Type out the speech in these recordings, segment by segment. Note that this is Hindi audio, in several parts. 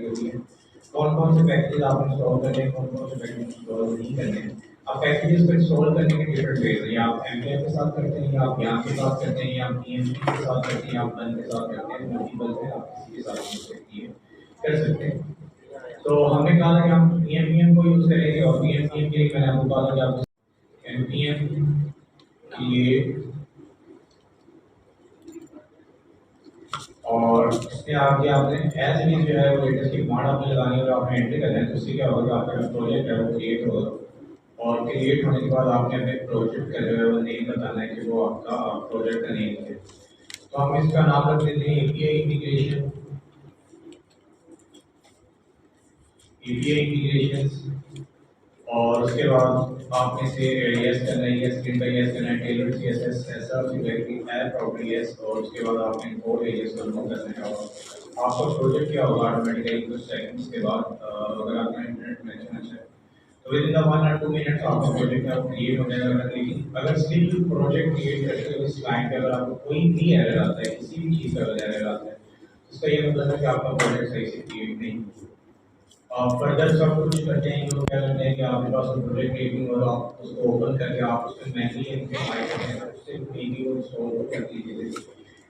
होती है। कौन कौन से पैकेजेस आप इंस्टॉल करने हैं, कौन कौन से पैकेज इंस्टॉल नहीं करने हैं। अब पैकेजेस को इंस्टॉल करने के डिफरेंट वेज हैं, या आप एमकेएम के साथ करते हैं, या आप ज्ञान के साथ करते हैं, या आप पीएमपी के साथ करते हैं, या आप बन के साथ करते हैं। मल्टीपल है, आप किसी के साथ कर सकते हैं। तो हमने कहा कि हम पीएमपीएम को यूज करेंगे, और पीएमपीएम के लिए मैंने आपको कहा कि आप एमपीएम लिए और इसमें आगे आपने एज इट इज जो है वो लेटेस्ट की कमांड आपने लगानी है और आपने एंट्री करना है। तो उससे क्या होगा, आपका जो प्रोजेक्ट है वो क्रिएट होगा, और क्रिएट होने के बाद आपने अपने प्रोजेक्ट का जो है वो नेम बताना है कि वो आपका प्रोजेक्ट का नेम है। तो हम इसका नाम रख देते हैं एपीआई इंटीग्रेशन, एपीआई इंटीग्रेशन। और उसके बाद आपने से यस करना है, यस स्क्रीन पर यस करना है, टेलर सीएसएस ऐसा सिलेक्ट है प्रॉपर्टी यस, और उसके बाद आपने कोड एरियाज को रिमूव करना है। और आपका प्रोजेक्ट क्या होगा ऑटोमेटिकली कुछ सेकंड्स के बाद, अगर आपका इंटरनेट कनेक्शन अच्छा है तो with in the 1 or 2 minutes आपका प्रोजेक्ट है क्रिएट हो जाएगा। लेकिन अगर स्टिल प्रोजेक्ट क्रिएट करते हुए इस क्लाइंट पे अगर आपको कोई भी एरर आता है, किसी भी चीज़ का अगर एरर आता है, इसका ये मतलब है कि आपका प्रोजेक्ट सही से क्रिएट नहीं हुआ। फर्दर सब कुछ करते हैं, जो क्या करते हैं कि आपके पास प्रोजेक्ट क्रिएटिंग और आप उसको ओपन करके आप उसमें मैनुअली इम्प्लीमेंट करते हैं, उससे कोई भी वो इंस्टॉल कर दीजिए।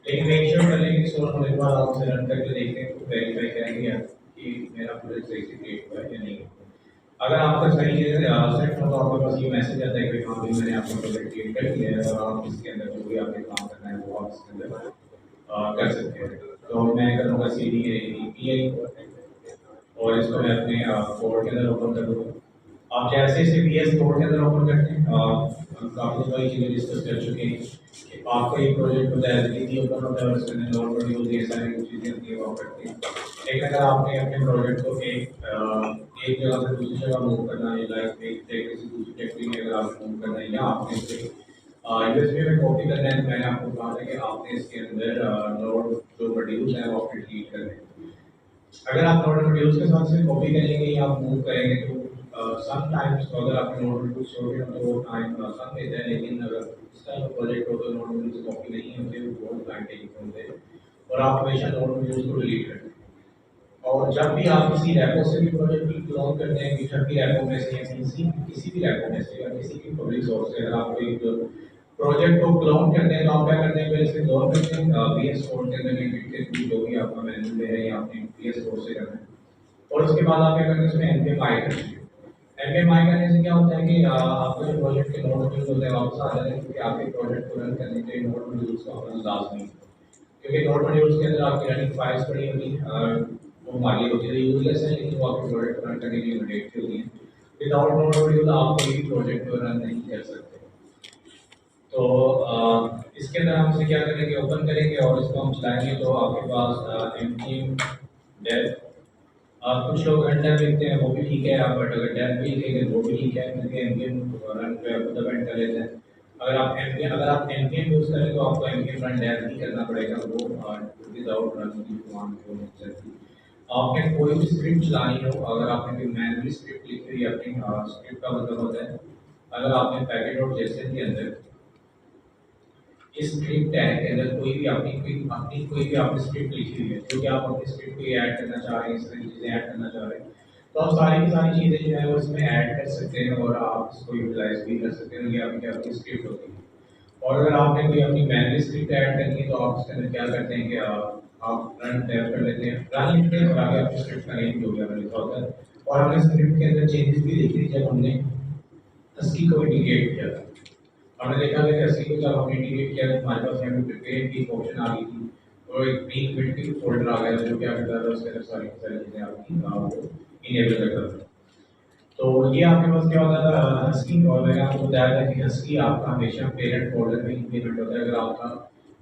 लेकिन मेक श्योर कर लेंगे इंस्टॉल होने के बाद आप उसे रन करके देखते हैं तो वेरीफाई करेंगे कि मेरा प्रोजेक्ट सही से क्रिएट हुआ है या नहीं। अगर आपका सही है सेट हो तो आपके पास ये मैसेज आता है कि हाँ भाई मैंने आपका प्रोजेक्ट क्रिएट कर लिया है, और आप इसके अंदर जो भी आपके काम करना है वो आप इसके अंदर कर सकते हैं। तो मैं करूँगा C D A P I, और इसको मैं अपने कोड के अंदर ओपन कर दूँगा। आप जैसे इसे वीएस कोड के अंदर ओपन करते हैं, हम काफ़ी सारी चीज़ें डिस्कस कर चुके हैं कि आपका ये प्रोजेक्ट होता है जल्दी ओपन होता है और इसके अंदर नोट मॉड्यूल ये सारी चीज़ें होती है वो आप करते हैं। लेकिन अगर आपने अपने प्रोजेक्ट को एक जगह से दूसरी जगह मूव करना है, लाइक एक टेक से दूसरी टेक्निक में अगर आप मूव करना है, या आपने इसे यूएसबी में कॉपी करना है, तो मैंने आपको कहा था कि आपने इसके अंदर नोड जो मॉड्यूल्स हैं वो आपने डिलीट करने हैं। अगर आप नोड मॉड्यूल्स के साथ से कॉपी करेंगे या मूव करेंगे तो सम टाइम्स तो अगर आपने नोड मॉड्यूल्स छोड़े हो तो वो टाइम कम लेता है। लेकिन अगर इस टाइप का प्रोजेक्ट हो तो नोड मॉड्यूल्स कॉपी नहीं होते, वो बहुत टाइम टेकिंग होते हैं, और आप हमेशा नोड मॉड्यूल्स को डिलीट करते हैं। और जब भी आप किसी रेपो से भी प्रोजेक्ट को क्लोन करते हैं, गिटहब की रेपो में से या किसी भी रेपो में से या किसी भी पब्लिक सोर्स से अगर आप कोई प्रोजेक्ट को क्लोन करते हैं तो आप क्या करते हैं, पहले इसे क्लोन करते हैं वीएस कोड के अंदर गिट के थ्रू जो भी आपका मैनुअल है या आपने वीएस कोड से करना है, और उसके बाद आप क्या करते हैं उसमें एमपीएमआई करते हैं। एमपीएमआई करने से क्या होता है कि आपके जो प्रोजेक्ट के नोड मॉड्यूल्स होते हैं वापस आ जाते हैं, क्योंकि आपके प्रोजेक्ट को रन करने के लिए नोड मॉड्यूल्स का होना लाजमी है। क्योंकि नोड मॉड्यूल्स के अंदर आपकी रनिंग फाइल्स पड़ी होती हैं, वो माली होती है, यूजलेस है, लेकिन वो आपके प्रोजेक्ट को रन करने के लिए मैंडेटरी होती हैं। विदाउट नोड मॉड्यूल आप कोई भी प्रोजेक्ट को रन नहीं कर सकते। तो इसके अंदर हम इसे क्या करेंगे, ओपन करेंगे और इसको हम चलाएंगे। तो आपके पास npm dev, कुछ लोग अंडर लिखते हैं वो भी ठीक है, आप बट अगर डेव भी लिखेंगे वो भी ठीक है, क्योंकि npm रन पे आप डिपेंड कर लेते हैं। अगर आप npm यूज करें तो आपको npm रन डेव ही करना पड़ेगा, वो विदाउट रन की कमांड को नहीं चलती। आपने कोई भी स्क्रिप्ट चलानी हो, अगर आपने कोई मैनुअली स्क्रिप्ट लिखी हुई है, अपनी स्क्रिप्ट का मतलब होता है अगर आपने पैकेट और जेसन के अंदर इस स्क्रिप्ट टैग के अंदर कोई भी कोई भी आपने स्क्रिप्ट लिखी हुई है, जो कि आप अपनी स्क्रिप्ट को ऐड करना चाह रहे हैं, इस तरह की चीज़ें ऐड करना चाह रहे हैं, तो आप सारी की सारी चीज़ें जो है वो इसमें ऐड कर सकते हैं और आप इसको यूटिलाइज भी कर सकते हैं। ये आपकी स्क्रिप्ट होती है। और अगर आपने कोई अपनी मैनुअल स्क्रिप्ट ऐड करनी है तो आप उसके अंदर क्या करते हैं कि आप रन टैप कर लेते हैं, रन लिखते हैं और आगे आपकी स्क्रिप्ट का नेम जो भी आपने लिखा होता है। और हमने स्क्रिप्ट के अंदर चेंजेस भी देखी थी जब हमने हस्की को इंटीग्रेट किया था। हमने देखा था कि हस्की को जब हमने इंटीग्रेट किया तो हमारे पास यहाँ पे प्रिपेयर की ऑप्शन आ गई थी, और एक ग्रीन बिट की फोल्डर आ गया था जो क्या करता था, उसके अंदर सारी की सारी चीज़ें आपकी वो इनेबल करता था। तो ये आपके पास क्या होता था हस्की, और मैंने आपको बताया था कि हस्की आपका हमेशा पेरेंट फोल्डर में इंप्लीमेंट होता है।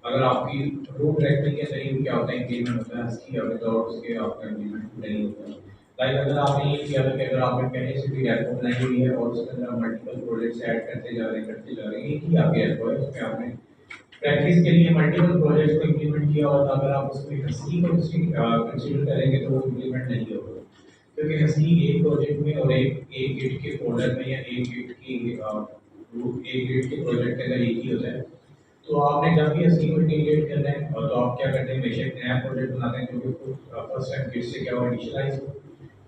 अगर आपकी रूट डायरेक्टरी के अंदर क्या होता है इंप्लीमेंट होता है हस्की, अगर तो उसके आपका इंप्लीमेंट नहीं होता है। लाइक अगर आपने ये किया था कि अगर आपने पहले से भी रेपो बनाई हुई है और उसके अंदर मल्टीपल प्रोजेक्ट्स ऐड करते जा रहे हैं, एक ही आपके रेपो है, उसमें आपने प्रैक्टिस के लिए मल्टीपल प्रोजेक्ट्स को इंप्लीमेंट किया और अगर आप उसमें हस्की को कंसीडर करेंगे तो वो इंप्लीमेंट नहीं होगा, क्योंकि हस्की एक प्रोजेक्ट में और एक एक गिट के फोल्डर में या एक गिट की एक गिट के प्रोजेक्ट के अंदर एक ही होता है। तो आपने जब भी एसईओ इंटीग्रेट करना है और तो आप क्या करते हैं, हमेशा एक नया प्रोजेक्ट बनाते हैं जो कि फर्स्ट टाइम गिट से क्या हो इनिशियलाइज हो।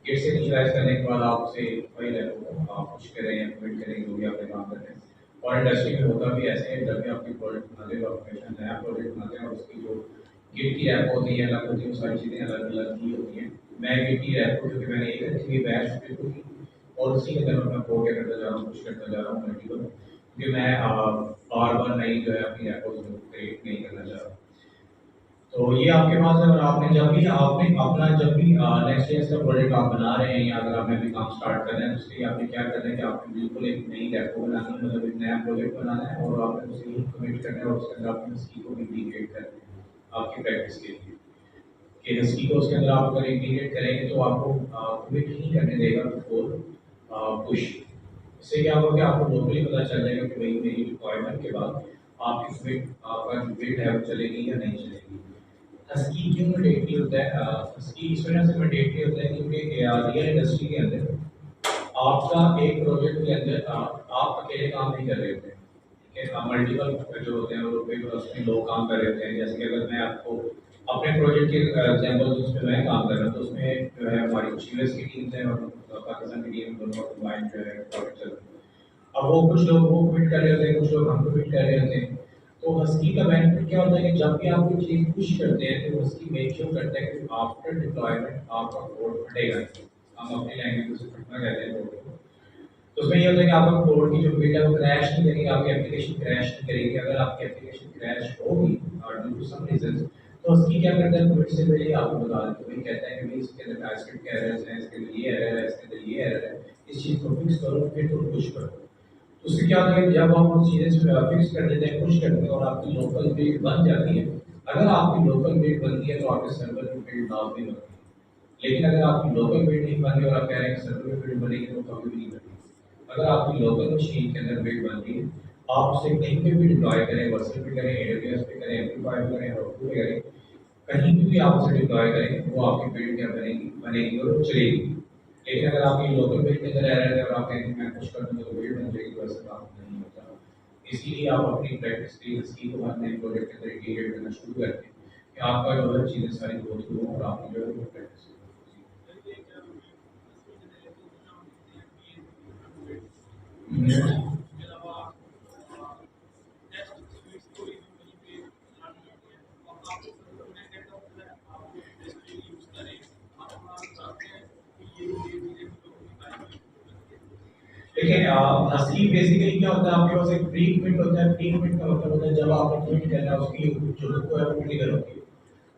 गिट से इनिशियलाइज करने के बाद आप उसे वही लेवल आप पुश करें या कमिट करें जो भी आपने काम करते हैं। और इंडस्ट्री में होता भी ऐसे है, जब भी आपकी प्रोजेक्ट बनाते हो आप हमेशा नया प्रोजेक्ट बनाते हैं और उसकी जो गिट की रैप होती है अलग होती है, वो सारी चीज़ें अलग अलग ही होती हैं। मैं गिट की रैप को क्योंकि मैंने एक अच्छी बैच बिल्कुल की और उसी के अंदर मैं कोड क्या करता जा रहा हूँ, पुश करता जा रहा हूँ मल्टीपल, क्योंकि मैं बार बार नई जो है अपनी रैपोज क्रिएट नहीं करना चाह रहा। तो ये आपके पास है और आपने जब भी आपने अपना जब भी नेक्स्ट ईयर का प्रोजेक्ट आप बना रहे हैं या अगर आपने भी काम स्टार्ट करना है तो उसके लिए आपने क्या करना है कि आपने बिल्कुल एक नई रेपो बनानी है, मतलब एक नया प्रोजेक्ट बनाना है और आपने उसे ही कमिट करना है और उसके अंदर आपने उसकी को इंटीग्रेट करना है आपकी प्रैक्टिस के लिए। कि हस्की को उसके अंदर आप अगर इंटीग्रेट करेंगे तो आपको कमिट ही करने देगा बिफोर पुश। इससे क्या होगा कि आपको लोकली पता चल जाएगा कि भाई मेरी रिक्वायरमेंट के बाद आपकी कमिट आपका जो बिल्ड है वो चलेगी या नहीं चलेगी। हस्की क्यों मैंडेटरी होता है? हस्की इस वजह से मैंडेटरी होता है क्योंकि रियल इंडस्ट्री के अंदर आपका एक प्रोजेक्ट के अंदर आप अकेले काम नहीं कर रहे होते हैं, ठीक है। मल्टीपल जो होते हैं वो लोग उसमें लोग काम कर रहे होते हैं। जैसे कि अगर मैं आपको अपने प्रोजेक्ट के एग्जाम्पल जिसमें मैं काम कर रहा हूँ तो उसमें जो है हमारी कुछ यूएस की टीम्स हैं और पाकिस्तान की टीम दोनों कंबाइंड जो है प्रोजेक्ट चल रहा है। अब वो कुछ लोग वो कमिट कर रहे होते हैं, कुछ लोग हम कमिट कर रहे होते हैं। तो हस्की का बेनिफिट क्या होता है कि जब भी आप कोई चीज़ पुश करते हैं तो हस्की मेक श्योर करता है कि आफ्टर डिप्लॉयमेंट आपका कोड फटेगा नहीं। हम अपनी लैंग्वेज में उसे फटना कहते हैं कोड को। तो उसमें ये होता है कि आपका कोड की जो बिल्ड है वो क्रैश नहीं करेगी, आपकी एप्लीकेशन क्रैश नहीं करेगी। अगर आपकी एप्लीकेशन क्रैश होगी ड्यू टू सम रीजंस तो उसकी क्या करता है, कमिट से पहले ही आपको बता देता है, कहता है कि भाई इसके अंदर टास्क के एरर्स हैं, इसके अंदर ये एरर है, इसके अंदर ये एरर है, इस चीज़ को फिक्स करो फिर तुम पुश करो। तो उससे क्या होता है कि जब आप उस चीज़ें फिक्स कर देते हैं, पुश करते हैं और आपकी लोकल बिल्ड बन जाती है। अगर आपकी लोकल बिल्ड बनती है तो आपके सर्वर की बिल्ड नाउ भी बनती है। लेकिन अगर आपकी लोकल बिल्ड नहीं बन रही और आप कह रहे हैं कि सर्वर की बिल्ड बनेगी तो कभी भी नहीं बनेगी। अगर आपकी लोकल मशीन के अंदर बिल्ड बन रही है, आप उसे कहीं पे भी डिप्लॉय करें, वर्सल पे करें, एडब्ल्यूएस पे करें, एम्पलीफाई पे करें, हेरोकू पे करें, कहीं भी आप उसे डिप्लॉय करें वो आपकी बिल्ड क्या बनेगी बनेगी और चलेगी। लेकिन अगर आपकी लोकल बिल्ड के अंदर एरर है और आप कहेंगे मैं कुछ कर दूंगा तो बिल्ड बन जाएगी, वैसे काम नहीं होता। इसीलिए आप अपनी प्रैक्टिस की स्किल को अपने प्रोजेक्ट के अंदर इंटीग्रेट करना शुरू करते हैं कि आपका जो है चीज़ें सारी गो थ्रू हों और आपकी जो है वो प्रैक्टिस हो। देखिए हस्की बेसिकली क्या होता है, आपके पास एक प्री कमिट होता है। प्री कमिट का मतलब होता है जब आपने कमिट करना है उसकी जो हुक है वो ट्रिगर होती है।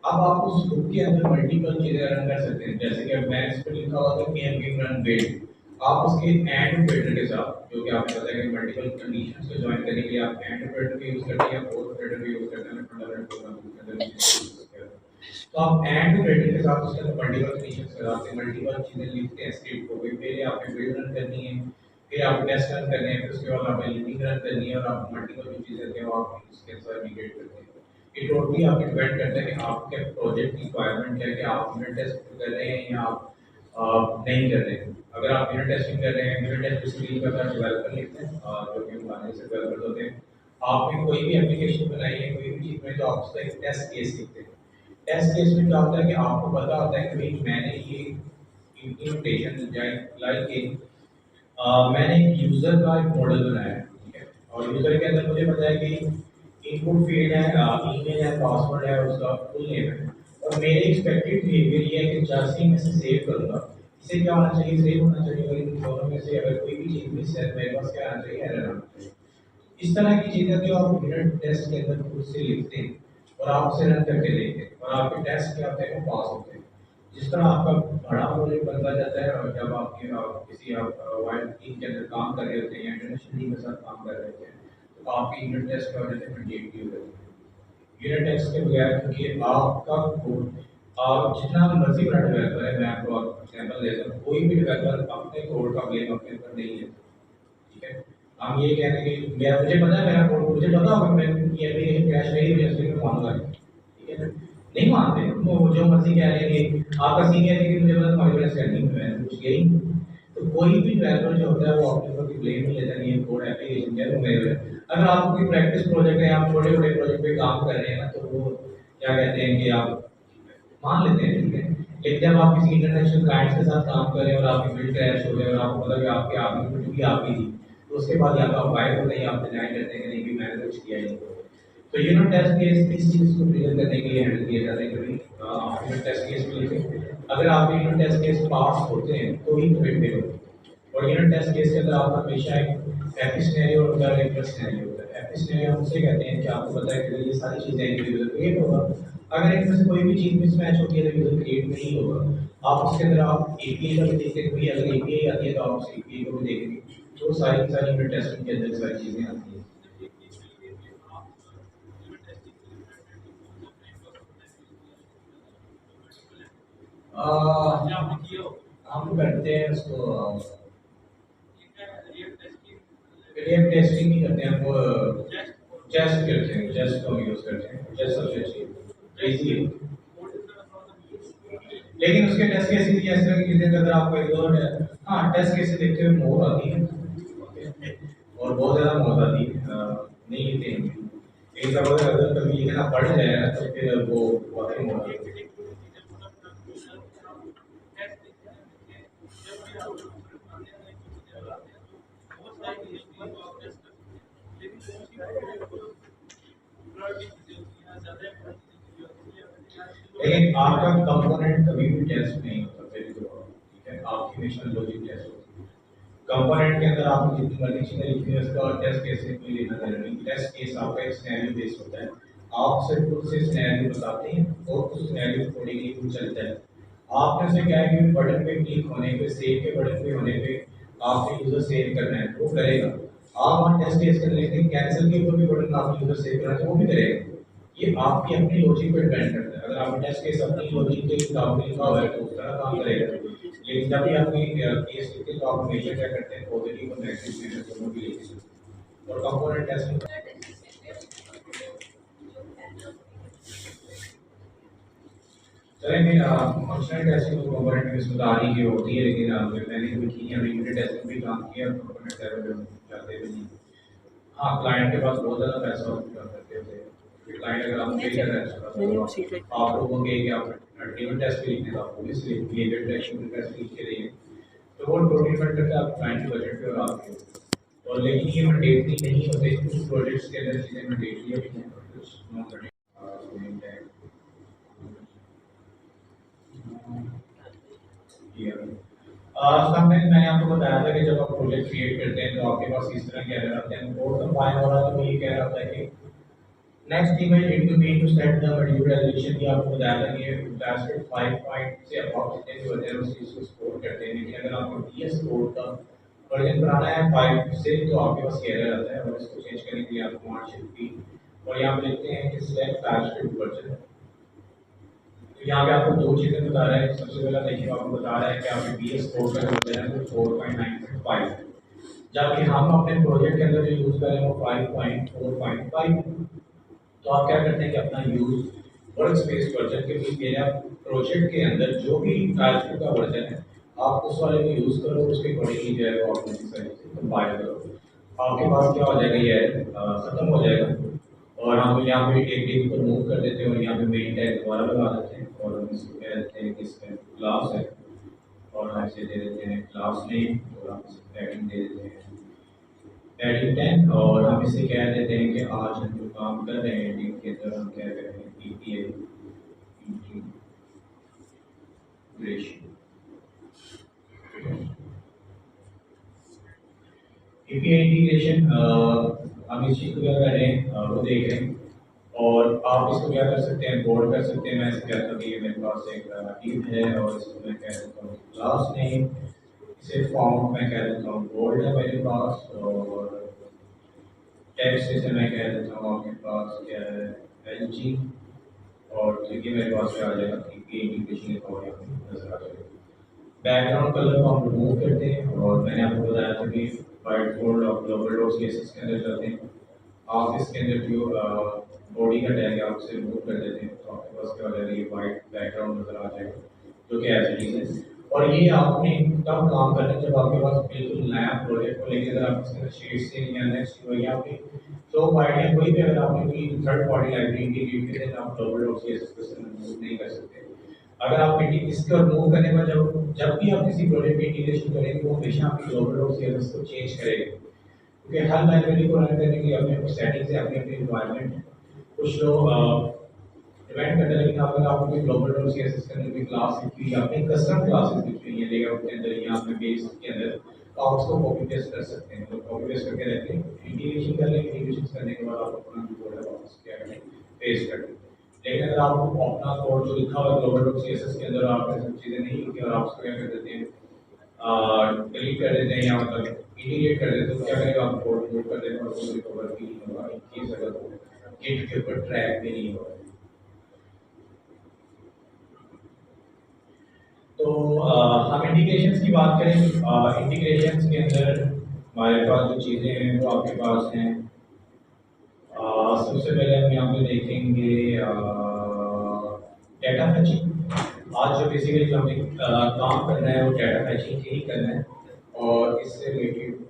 अब आप उस हुक के अंदर मल्टीपल चीजें रन कर सकते हैं, जैसे कि अब मैं इस पर लिखा हुआ था कि एम रन वेट। आप उसके एंड ऑपरेटर के साथ जो कि आपने बताया कि मल्टीपल कंडीशंस को ज्वाइन करने के लिए आप एंड ऑपरेटर का यूज करते हैं या फोर ऑपरेटर का यूज करते हैं, फंडामेंटल प्रोग्रामिंग के अंदर यूज करते हैं। तो आप एंड ऑपरेटर के साथ उसके अंदर मल्टीपल कंडीशंस लगाते हैं, मल्टीपल चीजें लिखते हैं स्क्रिप्ट को। पहले आपने बिल्ड रन करनी है, फिर आप टेस्ट रन करने हैं, फिर उसके बाद आपने लिमिटिंग रन करनी है और आप मल्टीपल जो चीज़ें हैं वो आप इसके साथ मिग्रेट करते हैं। ये टोटली आप डिपेंड करता है कि आपके प्रोजेक्ट की रिक्वायरमेंट क्या है, कि आप यूनिट टेस्ट कर रहे हैं या आप नहीं कर रहे हैं। अगर आप यूनिट टेस्टिंग कर रहे हैं, यूनिट टेस्ट बेसिकली का डेवलपर लिखते हैं जो कि हमारे से डेवलपर होते हैं। आपने कोई भी एप्लीकेशन बनाई है, कोई भी चीज़ बनाई तो आप उसका एक टेस्ट केस लिखते हैं। टेस्ट केस में क्या होता है कि आपको पता होता है कि भाई मैंने ये इम्प्लीमेंटेशन लाइक मैंने एक यूजर का एक मॉडल बनाया है, ठीक है। और यूजर के अंदर मुझे पता है कि इनपुट फील्ड है, ईमेल है, पासवर्ड है, उसका फुल नेम है। और मेरे एक्सपेक्टेड बिहेवियर ये है कि जैसे ही मैं इसे सेव करूंगा, इसे क्या होना चाहिए, सेव होना चाहिए। और इन दोनों में से अगर कोई भी चीज मिस है तो मेरे पास क्या आना चाहिए, एरर आना चाहिए। इस तरह की चीजें जो आप यूनिट टेस्ट के अंदर खुद से लिखते हैं और आप उसे रन करके देखते हैं और आपके टेस्ट क्या होते हैं वो पास होते हैं। जिस तरह आपका बड़ा प्रोजेक्ट बनता जाता है और जब आपके किसी आप वाइड टीम के अंदर काम कर रहे होते हैं या इंटरनेशनल टीम के साथ काम कर रहे होते हैं तो आपकी यूनिट टेस्ट की वजह से कंटिन्यूटी हो जाती है। यूनिट टेस्ट के बगैर क्योंकि आपका कोड आप जितना मर्जी बड़ा डेवलपर है, मैं आपको एग्जाम्पल देता हूँ, कोई भी डेवलपर अपने कोड का ब्लेम अपने ऊपर नहीं लेता, ठीक है। हम ये कहते हैं कि मेरा मुझे पता है मेरा कोड, मुझे पता होगा मैं ये एप्लीकेशन क्रैश रही है इसलिए मैं मानूंगा नहीं, ठीक है ना। नहीं मानते वो जो मर्जी कह रहे हैं कि आपका सीनियर है कि मुझे पता तुम्हारी वजह से नहीं, मैं कुछ यही। तो कोई भी डेवलपर जो होता है वो अपने ऊपर की ब्लेम नहीं लेता कि ये कोड एप्लीकेशन क्या है वो मेरे है। अगर आप कोई प्रैक्टिस प्रोजेक्ट है, आप छोटे छोटे प्रोजेक्ट पे काम कर रहे हैं ना, तो वो क्या कहते हैं कि आप मान लेते हैं, ठीक है। लेकिन जब आप किसी इंटरनेशनल क्लाइंट्स के साथ काम कर रहे हैं और आपकी बिल्ड क्रैश हो गई और आपको पता कि आपकी आपकी बिल्ड भी आपकी थी, तो उसके बाद या तो आप फायर होते हैं या आप डिजाइन करते हैं कि नहीं भी मैंने कुछ किया ही नहीं। तो यूनिट टेस्ट केस इस चीज को क्लियर करने के लिए हैंडल किया जाता है। कभी यूनिट टेस्ट केस में लिखे अगर आप यूनिट टेस्ट केस पास होते हैं तो ही कमिट पे होते। और यूनिट टेस्ट केस के अंदर आपका हमेशा एक हैप्पी सिनेरियो होता है, एक प्लस सिनेरियो होता है। हैप्पी सिनेरियो हम उसे कहते हैं कि आपको पता है कि ये सारी चीजें इंडिविजुअल क्रिएट होगा। अगर इनमें से कोई भी चीज मिसमैच होती है तो यूजर क्रिएट नहीं होगा। आप उसके अंदर आप एपीआई का भी देखते हैं, कोई अगर एपीआई आती है तो आप उस एपीआई को भी देखेंगे। तो सारी की सारी यूनिट टेस्टिंग के अंदर सारी चीजें आती हैं। हम करते हैं उसको रिएक्ट टेस्टिंग नहीं करते हैं, हम जेस्ट करते हैं, जेस्ट को हम यूज करते हैं, जेस्ट सबसे अच्छी इजी है। लेकिन उसके टेस्ट केसेस भी ऐसे हैं कि जिनके अंदर आपको एक दो हाँ टेस्ट केसेस देखते हुए मोर आती है और बहुत ज़्यादा मोर आती है, नहीं लिखते हैं। लेकिन सब अगर कभी लिखना पड़ जाए ना तो फिर वो वाकई मोर आती है। लेकिन आपका कंपोनेंट कभी भी टेस्ट नहीं होता पहली तो बात, ठीक है। आपकी मिशन लॉजिक टेस्ट होती है। कंपोनेंट के अंदर आपने जितनी मर्जी चीजें लिखी है उसका टेस्ट केस से कोई लेना देना नहीं। टेस्ट केस आपका एक सिनेरियो बेस्ड होता है। आप सिर्फ उससे सिनेरियो बताते हैं और उस सिनेरियो अकॉर्डिंगली वो चलता है। आपने उसे क्या है कि बटन पे क्लिक होने पे, सेव के बटन पे होने पे आपने यूजर सेव करना है तो वो करेगा। आप वहाँ टेस्ट केस कर लेते हैं, कैंसिल के ऊपर भी बटन आपने यूजर सेव करना है तो वो भी करेगा। ये आपकी अपनी लॉजिक पे डिपेंड करता है। अगर आप टेस्ट केस अपनी लॉजिक के हिसाब से लिखा हुआ है तो उस तरह काम करेगा। लेकिन जब भी आपने केस लिखते हैं तो आप हमेशा क्या करते हैं, पॉजिटिव और नेगेटिव मैनर दोनों भी लिखते हैं। और कंपोनेंट टेस्टिंग चलेंगे। फंक्शनल टेस्टिंग तो कंपोनेंट की सुधारी की होती है, लेकिन मैंने कभी की नहीं, अभी यूनिट टेस्टिंग भी काम किया, कंपोनेंट लेवल पे जाते भी नहीं। हाँ, क्लाइंट के पास बहुत ज़्यादा पैसा होता करते थे। क्लाइंट अगर आपको पे कर रहा है तो आप लोगों के कि आप यूनिट टेस्ट भी लिखने, तो आप ऑब्वियसली यूनिट टेस्ट लिख के देंगे तो वो टोटल डिपेंड करता है आप क्लाइंट के बजट पे और आपके। और लेकिन ये मैंडेटरी नहीं होते, कुछ प्रोजेक्ट्स के अंदर चीज़ें मैंडेटरी है, कुछ नॉन मैंडेटरी है। समटाइम्स मैंने आपको बताया था कि जब आप प्रोजेक्ट क्रिएट करते हैं तो आपके पास इस तरह के एरर आते हैं। कोड कंपाइल हो रहा है तो ये कह रहा था कि next email it will be to set the module resolution. ये आपको बताया था कि बेसिक 5 पॉइंट से अबव जितने भी होते हैं उस चीज़ को सपोर्ट करते हैं। लेकिन अगर आपको डीएस कोड का वर्जन बनाना है 5 से तो आपके पास ये एरर आता है और इसको चेंज करने के लिए आप कमांड शिफ्ट की और यहाँ पे लिखते हैं कि सिलेक्ट टाइपस्क्रिप्ट वर्जन। तो यहाँ पे आपको दो चीज़ें बता रहा है। सबसे पहला देखिए आपको बता रहा है कि आपके बी एस कोड का जो वर्जन है वो 4.9.5 है, जबकि हम अपने प्रोजेक्ट के अंदर जो यूज़ कर रहे हैं वो 5.4.5 है। तो आप क्या करते हैं कि अपना यूज वर्क स्पेस वर्जन के भी मेरा प्रोजेक्ट के अंदर जो भी टाइपस्क्रिप्ट का वर्जन है आप उस वाले को यूज करो, उसके अकॉर्डिंगली जो है वो आप नेसेसरी से कंपाइल करो। आपके पास क्या हो जाएगा, ये खत्म हो जाएगा। और हम यहाँ पे एक टेबल को मूव कर देते हैं और यहाँ पे मेन टैग दोबारा लगा देते हैं और हम इसको कह देते हैं कि इसमें क्लास है और हम इसे दे देते हैं क्लास नेम और हम इसे पैडिंग दे देते हैं एडिंग 10 और हम इसे कह देते हैं कि आज हम जो काम कर रहे हैं एडिंग के अंदर हम क्या कर रहे हैं पीपीए इंटीग्रेशन। पीपीए इंटीग्रेशन हम इस चीज़ को क्या कर रहे हैं वो देख रहे हैं और आप इसको क्या कर सकते हैं, बोर्ड कर सकते हैं। मैं इसे कहता हूँ कि ये मेरे पास एक टीम है और इसको मैं कह देता हूँ क्लास नेम, इसे फॉर्म मैं कह देता हूँ बोर्ड है मेरे पास और टेक्स्ट से मैं कह देता हूँ आपके पास क्या है एलजी और देखिए मेरे पास क्या आ जाएगा पीपीए इंटीग्रेशन लिखा हुआ नजर आ जाएगा। बैकग्राउंड कलर को हम रिमूव करते हैं और मैंने आपको बताया था कि वाइट बोल्ड और ग्लोबल डॉट्स केसेस के अंदर चलते हैं। आप इसके अंदर जो बॉडी का टैग है आप उसे रिमूव कर देते हैं तो आपके पास क्या हो जाएगा, ये वाइट बैकग्राउंड नजर आ जाएगा जो कि एज इट इज है। और ये आपने तब काम करना है जब आपके पास बिल्कुल नया प्रोजेक्ट को लेकर अगर आप इसके अंदर शेड से या नेक्स्ट हो या फिर तो आइडिया कोई भी अगर आपने कोई थर्ड पार्टी लाइब्रेरी इंटीग्रेट की है आप ग्लोबल डॉट सीएसएस को इसके अंदर मूव नहीं कर सकते। अगर आप इसको मूव करने पर जब जब भी आप किसी प्रोजेक्ट की इंटीग्रेशन करेंगे वो हमेशा आपकी ग्लोबल डॉट सीएसएस को चेंज करेगा, क्योंकि हर लाइब्रेरी को रन करने के लिए अपने अपनी सेटिंग्स है, अपनी अपनी रिक्वायरमेंट है। कुछ लोग डिपेंड करता है, लेकिन अगर आपको कोई ग्लोबल डॉट सीएसएस के अंदर कोई क्लास लिखी हुई है, अपनी कस्टम क्लासेस लिखी हुई है लेआउट के अंदर या अपने बेस के अंदर, तो आप उसको कॉपी पेस्ट कर सकते हैं। तो कॉपी पेस्ट करके रखें, इंटीग्रेशन कर लें, इंटीग्रेशन करने के बाद आप अपना जो कोड है वापस क्या करें, पेस्ट कर दें। लेकिन अगर आपको अपना कोड जो लिखा हुआ है ग्लोबल डॉट सीएसएस के अंदर आपने सब चीज़ें नहीं लिखी और आप उसको क्या कर देते हैं, डिलीट कर देते हैं या मतलब इंटीग्रेट कर देते हैं, तो क्या करेगा, आप कोड मूव कर देते हैं और कोई रिकवर भी नहीं होगा, इन केस अगर गिट के ऊपर ट्रैक भी नहीं होगा। तो हम इंटीग्रेशंस की बात करें, इंटीग्रेशंस के अंदर हमारे पास जो चीज़ें हैं वो आपके पास हैं। सबसे पहले हम यहाँ पे देखेंगे डेटा फैचिंग। आज जो बेसिकली जो हमें काम करना है वो डेटा फैचिंग ही करना है और इससे रिलेटेड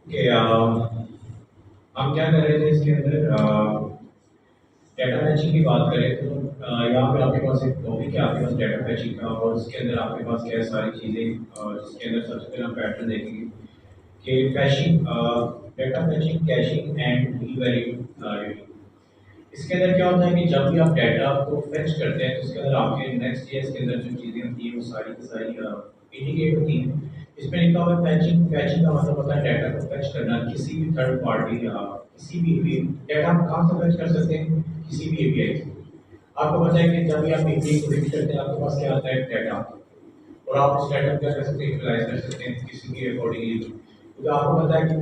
कि हम क्या कर रहे थे इसके अंदर डेटा फैचिंग की बात करें तो यहाँ पे आपके पास एक टॉपिक है आपके पास डेटा फैचिंग का, और उसके अंदर आपके पास क्या सारी चीज़ें जिसके अंदर सबसे पहले हम पैटर्न देखेंगे कि fetching, data fetching, caching and revaluing. इसके अंदर क्या होता है कि जब भी आप डाटा को फेच करते हैं तो उसके अंदर आपके नेक्स्ट जेएस के अंदर जो चीज़ें होती हैं वो सारी की सारी इंडिकेट होती हैं। इसमें लिखा हुआ है फैचिंग। फैचिंग का मतलब होता है डाटा को फेच करना किसी भी थर्ड पार्टी या किसी भी एपीआई। डाटा आप कहाँ से फेच कर सकते हैं, किसी भी एपीआई से। आपको पता है कि जब भी आप एपीआई को हिट करते हैं आपके पास क्या आता है, डाटा, और आप उस डाटा को क्या कर सकते हैं, यूटिलाइज कर सकते हैं किसी भी अकॉर्डिंगली। क्योंकि आपको पता है कि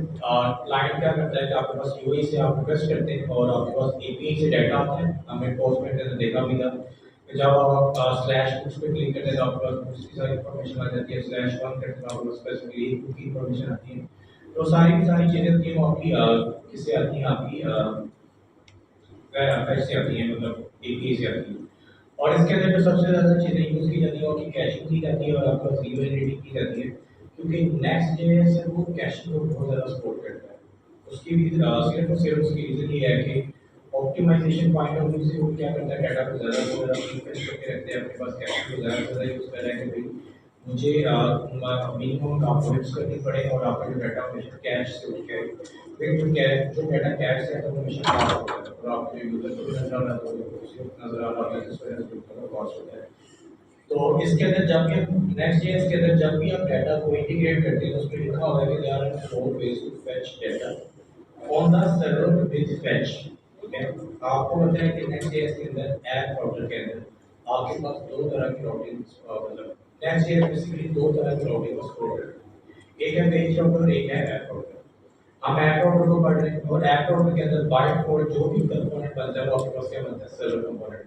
क्लाइंट क्या करता है कि आपके पास यूआई से आप रिक्वेस्ट करते हैं और आपके पास एपीआई से डाटा आता है। हमने पोस्टमेंट के अंदर देखा भी था कि जब आप स्लैश उस पर क्लिक करते हैं तो आपके पास उसकी सारी इन्फॉर्मेशन आ जाती है, स्लैश वन करते हैं तो आपके पास स्पेसिफिकली कुछ इन्फॉर्मेशन आती है। तो सारी की सारी चीज़ें होती हैं वो आपकी किससे आती हैं, आपकी फैच से आती हैं, मतलब एपीआई से आती है। और इसके अंदर जो सबसे ज़्यादा चीज़ें यूज़ की जाती है वो कैशिंग की जाती है और आपका रीयूटिलिटी की जाती है, क्योंकि नेक्स्ट जेएस वो कैशिंग को बहुत ज़्यादा सपोर्ट करता है। उसकी भी सिर्फ और सिर्फ उसकी रीज़न ये है कि ऑप्टिमाइजेशन पॉइंट ऑफ व्यू से वो क्या करता है, डाटा को ज़्यादा से ज़्यादा इन्वेस्ट करके रखते हैं अपने पास, कैश को ज़्यादा से ज़्यादा यूज़ कर रहे हैं कि भाई मुझे मिनिमम कंपोनेंट्स करनी पड़े और आपका जो डाटा हमेशा कैश से उठ के फिर जो डाटा कैश से है तो हमेशा कॉस्ट होता है और आपको जो यूज़र को भी नजर आ रहा है तो उसे नजर आ रहा है जिस वजह से कॉस्ट होता है। तो इसके अंदर जब भी नेक्स्ट ईयर के अंदर जब भी आप डाटा को इंटीग्रेट करते हैं तो उसमें लिखा होगा कि there are 4 ways to fetch data on the server with fetch. ठीक है, आपको पता है कि नेक्स्ट ईयर के अंदर ऐप राउटर के अंदर आपके पास दो तरह की राउटिंग मतलब नेक्स्ट ईयर बेसिकली दो तरह की राउटिंग को सपोर्ट करता है, एक है पेज राउटर और एक है ऐप राउटर। हम ऐप राउटर को पढ़ रहे हैं और ऐप राउटर के अंदर बाय डिफॉल्ट जो भी कंपोनेंट बनता है वो आपके पास क्या बनता है, सर्वर कंपोनेंट।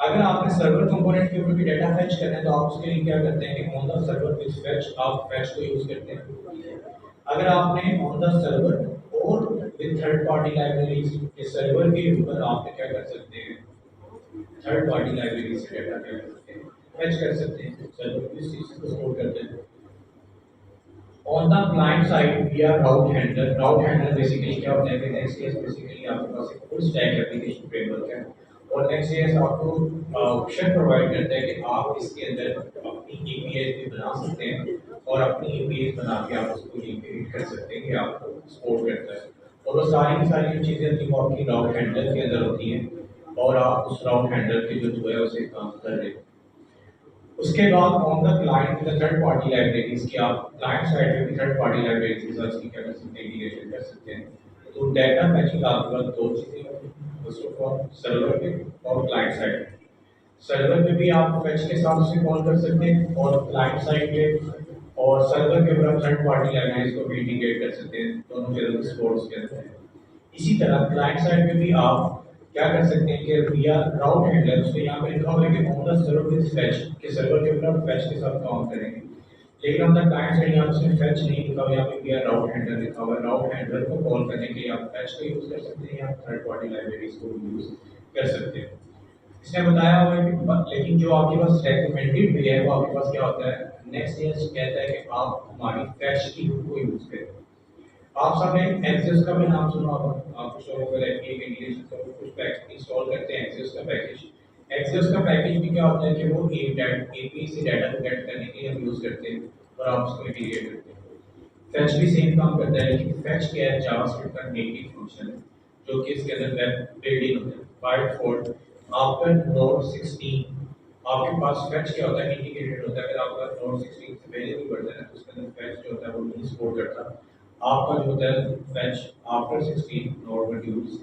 अगर आपने सर्वर कंपोनेंट के ऊपर भी डाटा फेच करना है तो आप उसके लिए क्या करते हैं कि on the server with fetch आप फेच को यूज करते हैं। अगर आपने ऑन द सर्वर और विद थर्ड पार्टी लाइब्रेरीज के सर्वर के ऊपर आपने क्या कर सकते हैं, थर्ड पार्टी लाइब्रेरी से डाटा क्या कर सकते हैं, फेच कर सकते हैं, सर्वर इस चीज को सपोर्ट करते हैं। On the client side we are route handler. Route handler basically क्या होता है कि नेक्स्ट.js बेसिकली आपके पास एक फुल स्टैक एप्लीकेशन फ्रेमवर्क है और नेक्स्ट.js आपको ऑप्शन प्रोवाइड करता है कि आप इसके अंदर अपनी एपीआई भी बना सकते हैं और अपनी एपीआई बना के आप उसको इंटीग्रेट कर सकते हैं कि आपको सपोर्ट करता है। और वो सारी की सारी जो चीज़ें होती हैं वो आपकी राउट हैंडलर के अंदर होती हैं और आप उस राउट हैंडलर के जो है उसे काम कर रहे हैं। उसके बाद on the client the third party libraries की आप क्लाइंट साइड पे भी थर्ड पार्टी लाइब्रेरीज के साथ क्या कर सकते हैं, इंटीग्रेशन कर सकते हैं। तो डाटा फैचिंग आपके पास दो चीज़ें होती हैं, फर्स्ट ऑफ ऑल सर्वर पे और क्लाइंट साइड पे। सर्वर पे भी आप फैच के साथ उसे कॉल कर सकते हैं और क्लाइंट साइड पे और सर्वर के ऊपर आप थर्ड पार्टी लाइब्रेरीज को भी इंटीग्रेट कर सकते हैं, दोनों के अंदर स्पोर्ट्स के अंदर है। इसी तरह क्लाइंट साइड पे भी आप क्या कर सकते हैं कि विया राउट हैंडलर उसको यहाँ पे लिखा हुआ है कि on the server with fetch के सर्वर के ऊपर फेच के साथ काम करेंगे, लेकिन ऑन द क्लाइंट साइड यहाँ पे उसमें फेच नहीं लिखा हुआ, यहाँ पे विया राउट हैंडलर लिखा हुआ है। राउट हैंडलर को कॉल करने के लिए आप फेच को यूज कर सकते हैं या थर्ड पार्टी लाइब्रेरीज को यूज कर सकते हैं। इसने बताया हुआ है कि लेकिन जो आपके पास रेकमेंडेड वे है वो आपके पास क्या होता है, नेक्स्ट ईयर कहता है कि आप हमारी फेच की को यूज करें। आप सबने एक्सेस का भी नाम सुना होगा, आप कुछ लोगों को एपीआई के लिए कुछ पैकेज इंस्टॉल करते हैं एक्सेस का पैकेज। एक्सेस का पैकेज भी क्या होता है कि वो एपीआई से डाटा को गेट करने के लिए हम यूज करते हैं और आप उसको इंटीग्रेट करते हैं। फेच भी सेम काम करता है, लेकिन फेच क्या है, जावास्क्रिप्ट का नेटिव फंक्शन है जो कि इसके अंदर वेब बिल्ड इन होता है बाय डिफॉल्ट। आफ्टर नोड 16 आपके पास फेच क्या होता है, इंटीग्रेटेड होता है। अगर आपका नोड 16 से पहले भी वर्जन है तो उसके अंदर फेच जो होता है वो नहीं सपोर्ट करता। आपका जो होता है फेच आफ्टर 16 नोड मॉड्यूल्स,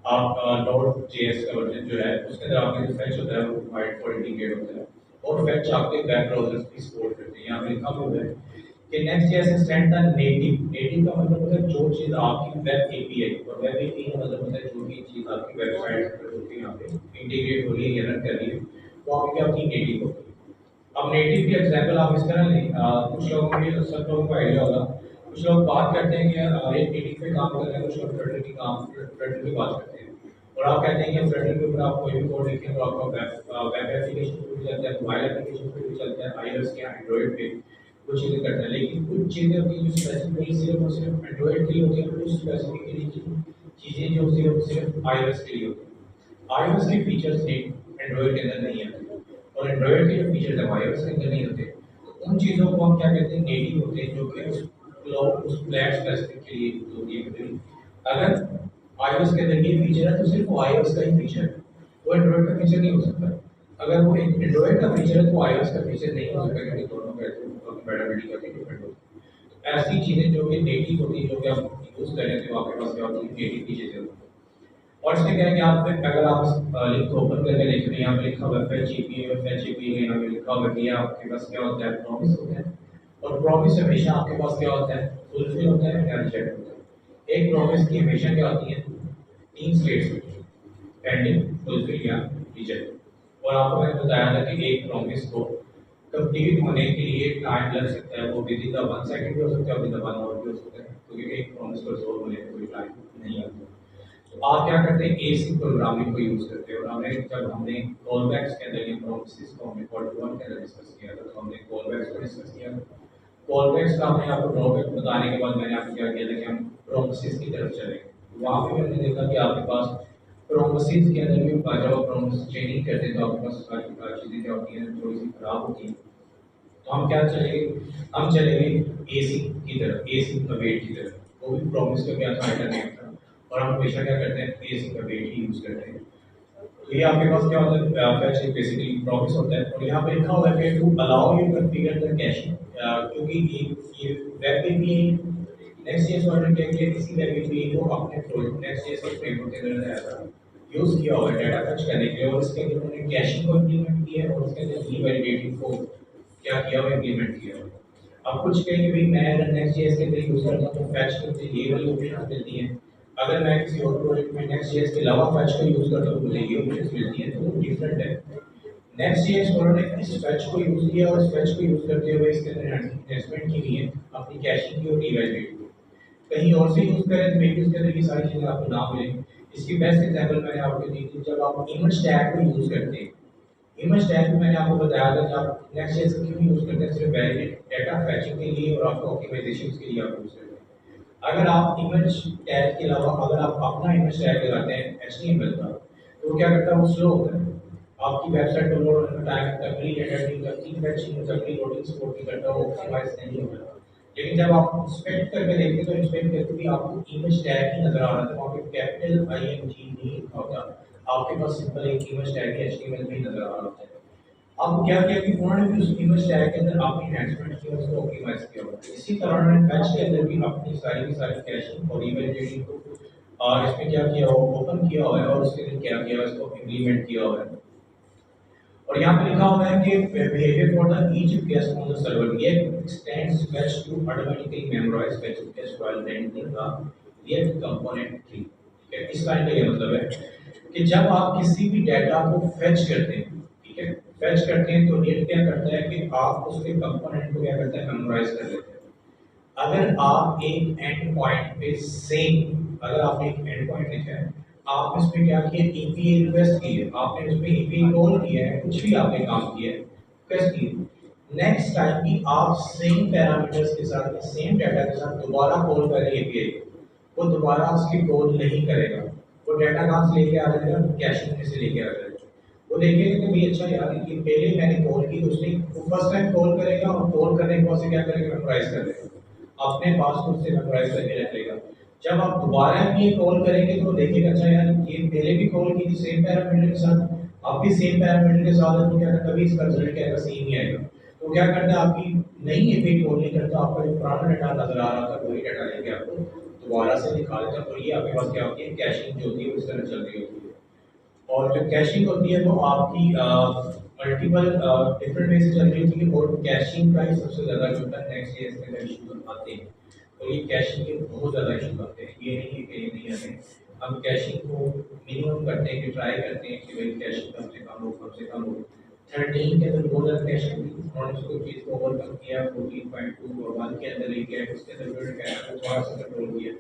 आप नोड जेएस का वर्जन जो है उसके अंदर आपका जो फेच होता है वो बाय डिफॉल्ट इंटीग्रेट होता है और फेच आपके वेब ब्राउजर्स भी सपोर्ट करते हैं। यहाँ पे लिखा हुआ है कि next JS stand the native. Native का मतलब होता है जो चीज आपकी वेब एपीआई और वेब एपीआई का मतलब होता है जो भी चीज आपकी वेबसाइट पर होती है यहाँ पे इंटीग्रेट हो रही है या रन कर रही है वो आपकी क्या होती है, नेटिव होती है। अब नेटिव की एग्जांपल आप इस तरह लें, कुछ लोगों को सब लोगों को आइडिया होगा, कुछ लोग बात करते हैं कि एक नेटिव पे काम कर रहे हैं, कुछ लोग फ्लटर की बात करते हैं और आप कहते हैं कि फ्लटर के ऊपर आप कोई भी कोड लिखें तो आपका वेब एप्लीकेशन पे भी चलता है, मोबाइल एप्लीकेशन पे भी चलता है, आईओएस के एंड्रॉइड पे कुछ चीज़ें करता है। लेकिन कुछ चीज़ें होती हैं जो स्पेसिफिकली सिर्फ और सिर्फ एंड्रॉइड के लिए होती है, कुछ स्पेसिफिकली चीज़ें जो सिर्फ आईओएस के लिए होती है। आईओएस के फीचर्स एंड्रॉइड के अंदर नहीं आते और एंड्रॉइड के जो फीचर्स है आईओएस के अंदर नहीं होते। तो उन चीज़ों को हम क्या कहते हैं, नेटिव होते हैं, जो कि उस फ्लैट स्पेसिफिक के लिए यूज होती है। अगर iOS के अंदर ये फीचर है तो सिर्फ वो iOS का ही फीचर है, वो एंड्रॉइड का फीचर नहीं हो सकता। अगर वो एक एंड्रॉइड का फीचर है तो iOS का फीचर नहीं हो सकता क्योंकि दोनों का कंपैटिबिलिटी काफी डिफरेंट होती है। तो ऐसी चीजें जो कि नेटिव होती है, जो कि आप यूज कर रहे थे आपके पास क्या होती है, नेटिव की चीजें होती है। और इसमें क्या है कि आप अगर आप लिंक ओपन करके देखें तो यहाँ पे लिखा हुआ है फेच एपीआई और फेच एपीआई यहाँ पे लिखा हुआ है कि आपके पास क्या होता है, प्रॉमिस होता है और प्रॉमिस हमेशा आपके पास क्या होता है, फुलफिल होता है या रिजेक्ट होता है। एक प्रॉमिस की हमेशा क्या होती है, तीन स्टेट्स होती है, पेंडिंग, फुलफिल या रिजेक्ट। और आपको मैंने बताया था कि एक प्रॉमिस को कंप्लीट होने के लिए टाइम लग सकता है, वो विद इन 1 सेकंड भी हो सकता है, विद इन 1 आवर भी हो सकता है, क्योंकि एक प्रॉमिस को रिजॉल्व होने में कोई टाइम नहीं लगता। तो आप क्या करते हैं, एसिक प्रोग्रामिंग को यूज करते हैं। और हमने कॉलबैक्स के अंदर ये प्रोमिसेस को हमने पार्ट 1 के अंदर डिस्कस किया था, तो हमने कॉलबैक्स को डिस्कस किया था। कॉलबैक्स का हमने आपको ड्रॉबैक बताने के बाद मैंने आपको क्या किया था कि हम प्रोमिसेस की तरफ चले। वहाँ पे भी हमने देखा कि आपके पास प्रोमिसेस के अंदर भी जब आप प्रोमिस चेंजिंग करते हैं तो आपके पास सारी चीज़ें क्या होती हैं थोड़ी सी खराब होती हैं। तो हम क्या चलेंगे, हम चलेंगे एसी की तरफ, एसी का वेट की तरफ। वो भी प्रॉमिस का क्या था, अल्टरनेट था, और हम हमेशा क्या करते हैं एसी का वेट ही यूज करते हैं। तो ये आपके पास क्या होता है, फैच बेसिकली प्रॉमिस होता है, और यहाँ पे लिखा हुआ है कि to allow you configure the caching, क्योंकि ये web API next JS version क्या है, इसी वेब एपीआई को अपने प्रोजेक्ट नेक्स्ट जेएस के फ्रेमवर्क के अंदर ऐसा यूज किया हुआ है डाटा फेच करने के लिए, और इसके अंदर उन्होंने कैशिंग को इम्प्लीमेंट किया है, और उसके अंदर रीवैलिडेटिंग को क्या किया हुआ, इम्प्लीमेंट किया हुआ। अब कुछ कहेंगे भाई मैं अगर नेक्स्ट जेएस के अंदर यूज करता हूँ तो फैच के मुझे ये वाली ऑप्शन मिलती है, अगर मैं किसी और प्रोजेक्ट में नेक्स्ट जेएस के अलावा फैच को यूज करता हूँ तो मुझे ये ऑप्शन मिलती है, तो वो डिफरेंट है। नेक्स्ट जेएस वालों ने इस फैच को यूज किया, और इस फैच को यूज करते हुए इसके अंदर एनहांसमेंट की हुई है अपनी कैशिंग की और रीवैलिडेट की। कहीं और से यूज करें तो मेबी उसके अंदर ये सारी चीजें आपको ना मिले। इसकी बेस्ट एग्जांपल मैंने आपको दी थी, जब आप इमेज टैग को यूज करते हैं। इमेज टैग में मैंने आपको बताया था कि आप नेक्स्ट जेएस क्यों यूज करते हैं, सिर्फ वैलिडेट डेटा फैचिंग के लिए और आपको ऑप्टिमाइजेशन के लिए आप यूज करते हैं। अगर आप इमेज टैग के अलावा अगर आप अपना इमेज टैग लगाते हैं एचटीएमएल का, तो वो क्या करता है, वो स्लो होता है। आपकी वेबसाइट डाउनलोड होने में टाइम तकली एडिटिंग तकली फैचिंग तकली लोडिंग सपोर्ट नहीं करता, वो ऑप्टिमाइज नहीं होता। लेकिन जब आप इंस्पेक्ट करके देखते हैं तो इंस्पेक्ट करके भी आपको इमेज टैग ही नजर आ रहा था, वहाँ पे कैपिटल आईएनजी नहीं लिखा होता, आपके पास सिंपल एक इमेज टैग एचटीएमएल में ही नजर आ रहा होता है। अब क्या किया कि उन्होंने भी उस इमेज टैग के अंदर अपनी एनहांसमेंट की, उसको ऑप्टिमाइज किया हुआ है। इसी तरह उन्होंने फैच के अंदर भी अपनी सारी की सारी कैशिंग और इवैल्यूएशन को इसमें क्या किया हुआ, ओपन किया हुआ है, और उसके लिए क्या किया हुआ है, इसको इम्प्लीमेंट किया हुआ है। और यहाँ पे लिखा हुआ है कि behavior for the each guest on the server React extends fetch to automatically memorize fetch request while rendering the React component tree। ठीक है, इस लाइन का ये मतलब है कि जब आप किसी भी डेटा को फेच करते हैं, ठीक है, फेच करते हैं तो React क्या करता है कि आप उसके कंपोनेंट को क्या करता है, मेमोराइज कर लेते हैं। अगर आप एक एंड पॉइंट पे सेम, अगर आपने एक एंड पॉइंट लिखा है, आप इसमें क्या किया, एपीआई रिक्वेस्ट की है, आपने उसमें एपीआई कॉल किया है, कुछ भी आपने काम किया है, रिक्वेस्ट की है। नेक्स्ट टाइम की आप सेम पैरामीटर्स के साथ सेम डाटा के साथ दोबारा कॉल करें एपीआई को, वो दोबारा उसकी कॉल नहीं करेगा। वो डाटा कहाँ से लेके आ जाएगा, कैशिंग में से लेके आ जाएगा। वो देखेगा कि भाई अच्छा यार कि पहले मैंने कॉल की तो उसने फर्स्ट टाइम कॉल करेगा, और कॉल करने के बाद से क्या करेगा, मेमोराइज कर लेगा, अपने पास खुद से मेमोराइज करके रख लेगा। जब आप दोबारा भी ये कॉल करेंगे तो देखिएगा अच्छा यार ये पहले भी कॉल की थी सेम पैरामीटर के साथ, अब भी सेम पैरामीटर के साथ है, तो क्या करता है, कभी इसका रिजल्ट क्या आएगा, सेम ही आएगा। तो क्या करता है, आपकी नई एपीआई कॉल नहीं करता, आपका जो पुराना डाटा नजर आ रहा था वही डाटा लेके आपको दोबारा से दिखा देता है, और ये आपके पास क्या होती है, कैशिंग जो होती है उस तरह चल रही होती है। और जो कैशिंग होती है वो आपकी मल्टीपल डिफरेंट वे से चल रही होती है, और कैशिंग का ही सबसे ज़्यादा जो होता है नेक्स्ट ईयर के अंदर इशू आते हैं। तो ये कैशिंग के बहुत ज़्यादा इशू आते हैं, ये नहीं है कि ये नहीं आते। हम कैशिंग को मिनिमम करते हैं, कि ट्राई करते हैं कि भाई कैशिंग कम से कम हो, कम से कम हो। 13 के अंदर बहुत ज़्यादा कैशिंग थी, उन्होंने उसको चीज़ को ओवरकम किया, 14.2 और 1 के अंदर लेके आए, उसके अंदर जो कैश को थोड़ा सा कंट्रोल किया।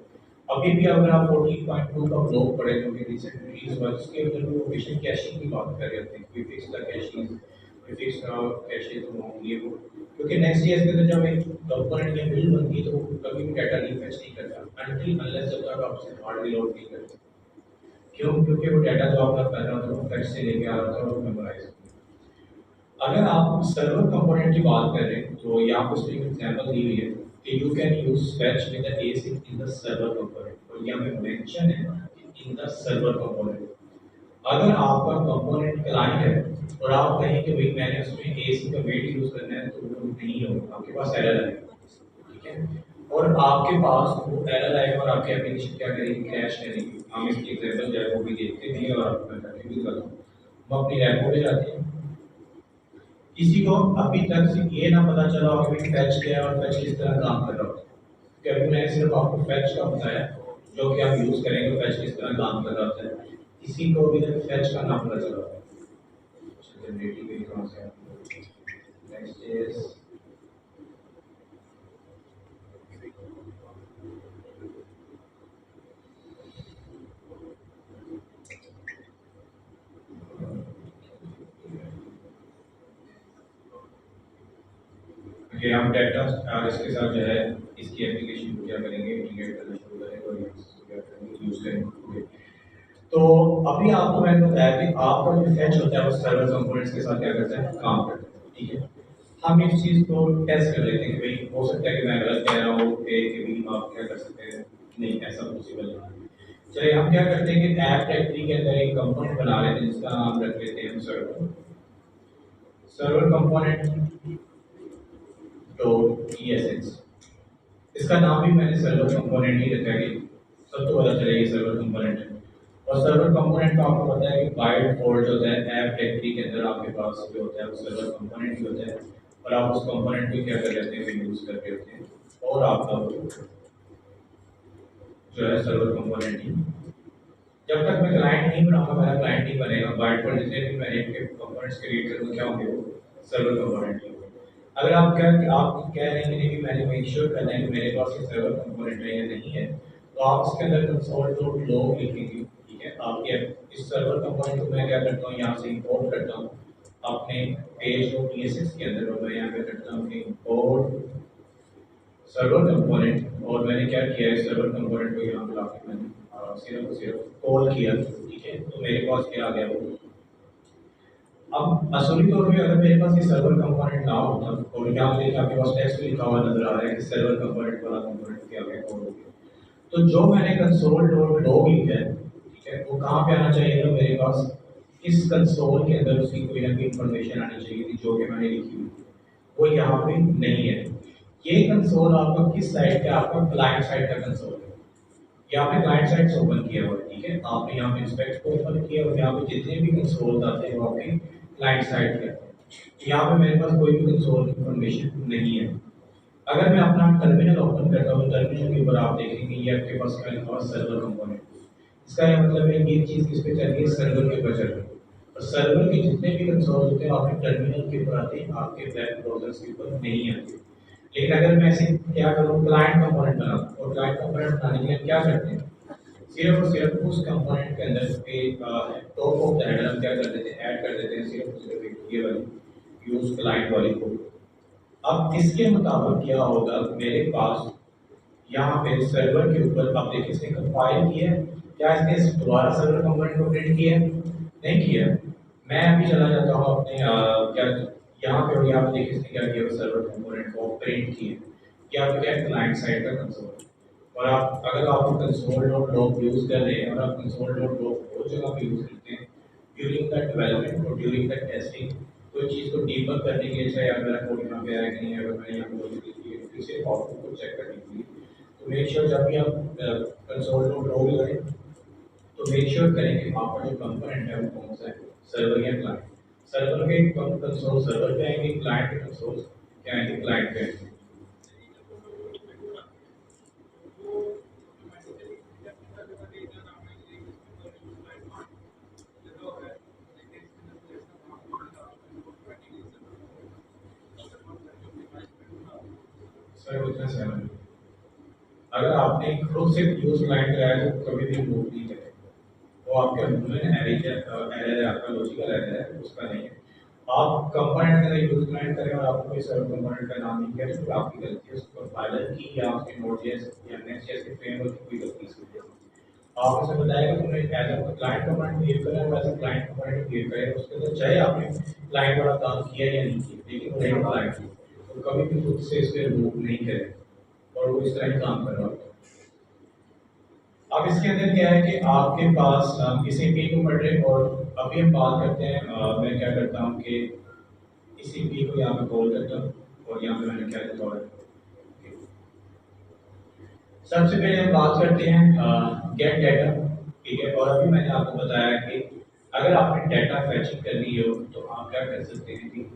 अभी भी अगर आप 14.2 का ब्लॉक पढ़े जो कि रिसेंट रिलीज हुआ, उसके अंदर भी वो बेशक कैशिंग की बात कर रहे थे कि fix the caching, fix cache तो होंगे वो, क्योंकि नेक्स्ट ईयर के अंदर जब एक कंपोनेंट या बिल्ड बनती है तो वो कभी भी डाटा रीफेच नहीं करता अनटिल अनलेस जब तक आपसे हार्ड रीलोड नहीं करते। क्यों, क्योंकि वो डाटा जो आपका कर रहा था वो फेच से लेके आ रहा था और मेमोराइज। अगर आप सर्वर कंपोनेंट की बात कर रहे हैं तो यहाँ पर उसमें एग्जांपल दी हुई है कि you can use fetch with the एसिक in the server component, और यहाँ पे मेंशन है इन द सर्वर कंपोनेंट। अगर आपका कंपोनेंट क्लाइंट है और आप कहें कि भाई मैंने उसमें एसी का वेट यूज करना है, तो वो नहीं होगा, आपके पास एरर आएगा, ठीक है। और आपके पास वो एरर आएगा और आपकी एप्लीकेशन क्या करेगी, क्रैश करेगी। हम इसकी एग्जांपल जो है वो भी देखते हैं, और आपको मैं करके भी बताता हूँ। हम अपनी रैपो पे जाते हैं। किसी को अभी तक सिर्फ ये ना पता चला हो कि फैच क्या है और फैच किस तरह काम कर रहा हो, क्योंकि मैंने सिर्फ आपको फैच का बताया जो कि आप यूज करेंगे, फैच किस तरह काम कर रहा होता है। किसी को भी तक फैच का नाम पता चला हो। जनरेटिव भी कहाँ से आती है, नेक्स्ट इज ओके। हम डाटा इसके साथ जो है इसकी एप्लीकेशन को क्या करेंगे, इंटीग्रेट करना शुरू करेंगे और यूज करेंगे। तो तो अभी आपको मैंने बताया कि आपका जो फैच होता है वो सर्वर कंपोनेंट्स के साथ क्या करता है, काम करता है, ठीक है। हम इस चीज को टेस्ट कर लेते हैं कि भाई हो सकता है कि मैं गलत कह रहा हूँ कि भी आप क्या कर सकते हैं, नहीं ऐसा पॉसिबल नहीं। चलिए हम क्या करते हैं कि ऐप डायरेक्टरी के अंदर एक कंपोनेंट बना लेते हैं जिसका नाम रख लेते हैं server server component dot ESX। इसका नाम भी मैंने सर्वर कंपोनेंट ही रखा है, सबको पता चलेगा ये सर्वर कंपोनेंट है। और सर्वर कंपोनेंट का आपको पता है कि बाय डिफॉल्ट जो होता है ऐप डायरेक्टरी के अंदर आपके पास जो होता है वो सर्वर कंपोनेंट ही होता है, और आप उस कंपोनेंट को क्या कर लेते हैं, यूज करके होते हैं, और आपका जो है सर्वर कंपोनेंट ही। जब तक मैं क्लाइंट नहीं बनाऊंगा मेरा क्लाइंट नहीं बनेगा, बाय डिफॉल्ट जितने भी मैंने इनके कंपोनेंट्स क्रिएट करूंगा क्या होंगे, वो सर्वर कंपोनेंट ही होंगे। अगर आप कह रहे हैं कि नहीं भी मैंने मेक श्योर करना है कि मेरे पास ये सर्वर कंपोनेंट है या नहीं है, तो आप इसके अंदर कंसोल डॉट लॉग लिखेंगे, ठीक है। आपके इस सर्वर कंपोनेंट को मैं क्या करता हूँ, यहाँ से इंपोर्ट करता हूँ अपने पेज डॉट ESX के अंदर, और मैं यहाँ पे करता हूँ कि इंपोर्ट सर्वर कंपोनेंट, और मैंने क्या किया है सर्वर कंपोनेंट को यहाँ पे लाके मैंने सिर्फ कॉल किया, ठीक है। तो मेरे पास क्या आ गया वो। अब असली तौर पे अगर मेरे पास ये सर्वर कंपोनेंट ना होता और यहाँ पे देखिए आपके पास टेक्स्ट लिखा हुआ नजर आ रहा है कि सर्वर कंपोनेंट वाला कंपोनेंट क्या है, कौन हो गया, तो जो मैंने कंसोल डॉट लॉग लिखा है, ठीक है, वो कहाँ पे आना चाहिए था मेरे पास, इस कंसोल के अंदर उसकी कोई ना कोई इंफॉर्मेशन आनी चाहिए थी जो कि मैंने लिखी हुई, वो यहाँ पे नहीं है। ये कंसोल आपका किस साइड का, आपका क्लाइंट साइड का कंसोल है। यहाँ पे क्लाइंट साइड से ओपन किया हुआ है, ठीक है। आपने यहाँ पे इंस्पेक्ट को ओपन किया और यहाँ पे जितने भी कंसोल आते हैं वो आपके क्लाइंट साइड के आते हैं। यहाँ पे मेरे पास कोई भी कंसोल इन्फॉर्मेशन नहीं है। अगर मैं अपना टर्मिनल ओपन करता हूँ, टर्मिनल के ऊपर आप देखेंगे ये आपके पास क्या लिखा हुआ, सर्वर कंपोनेंट। इसका यह मतलब है कि ये चीज़ किस पे चल रही है, सर्वर के ऊपर चल रही है। और सर्वर के जितने भी कंसोल होते हैं आपके टर्मिनल के ऊपर आते हैं, आपके वेब ब्राउजर्स के ऊपर नहीं आते। लेकिन अगर मैं ऐसे क्या करूँ, क्लाइंट कंपोनेंट बनाऊँ, और क्लाइंट कंपोनेंट बनाने के लिए क्या करते हैं, सिर्फ और सिर्फ उस कंपोनेंट के अंदर पे टॉप ऑफ द हेडर हम क्या कर देते हैं, ऐड कर देते हैं सिर्फ और सिर्फ एक ये वाली यूज क्लाइंट वाली को। अब इसके मुताबिक क्या होगा, मेरे पास यहाँ पे सर्वर के ऊपर आप देखिए इसने कंपाइल किया है, क्या इसने दोबारा सर्वर कंपोनेंट को प्रिंट किया है, नहीं किया। मैं अभी चला जाता हूँ अपने क्या यहाँ पे, और यहाँ पे देखिए इसने क्या किया, सर्वर कंपोनेंट को प्रिंट किया। क्या पे क्या क्लाइंट साइड का कंसोल। और आप अगर आप कंसोल डॉट लॉग यूज कर रहे हैं और आप कंसोल डॉट लॉग बहुत जगह पे यूज करते हैं ड्यूरिंग द डेवलपमेंट और ड्यूरिंग द टेस्टिंग, कोई चीज़ को डीबग करने के लिए, चाहे यार मेरा कोड यहाँ पे आया कि नहीं है, अगर मैंने यहाँ पे लॉजिक लिखी है फिर से आउटपुट को चेक करने के लिए, तो मेक श्योर जब भी आप कंसोल डॉट लॉग लगाएं तो मेक श्योर करें कि आपका जो कंपोनेंट है वो कौन सा है, सर्वर या क्लाइंट। सर्वर के कंसोल सर्वर पे आएंगे, क्लाइंट के कंसोल क्या आएंगे, क्लाइंट पे आएंगे। सर उतना सहमत। अगर आपने खुद से यूज क्लाइंट कराया तो कभी भी मूव नहीं करेगा, वो आपके ह्यूमन एरर है, आपका लॉजिकल एरर है, उसका नहीं है। आप कंपोनेंट का यूज क्लाइंट करें और आपको कोई सर्वर कंपोनेंट का नाम नहीं किया तो आपकी गलती है, उसको कंपाइलर की या आपके नोड.js या नेक्स्ट.js के फ्रेमवर्क की कोई गलती इसकी है। आप उसे बताएगा तुमने as a client component behave करा है, वैसे क्लाइंट कंपोनेंट बिहेव करे, उसके अंदर चाहे आपने क्लाइंट वाला काम किया या नहीं किया, लेकिन वो नहीं क्लाइंट है, तो कभी भी खुद से इस पे रिमूव नहीं करे और वो इस तरह ही काम कर रहा होता है। अब इसके अंदर क्या है कि आपके पास किसी पी को पढ़ रहे, और अभी हम बात करते हैं मैं क्या करता हूँ कि इसी पी को यहाँ पे कॉल करता हूँ, और यहाँ पे मैंने क्या लिखा हुआ है। सबसे पहले हम बात करते हैं गेट डाटा, ठीक है। और अभी मैंने आपको बताया कि अगर आपने डाटा फैचिंग करनी हो तो आप क्या कर सकते हैं कि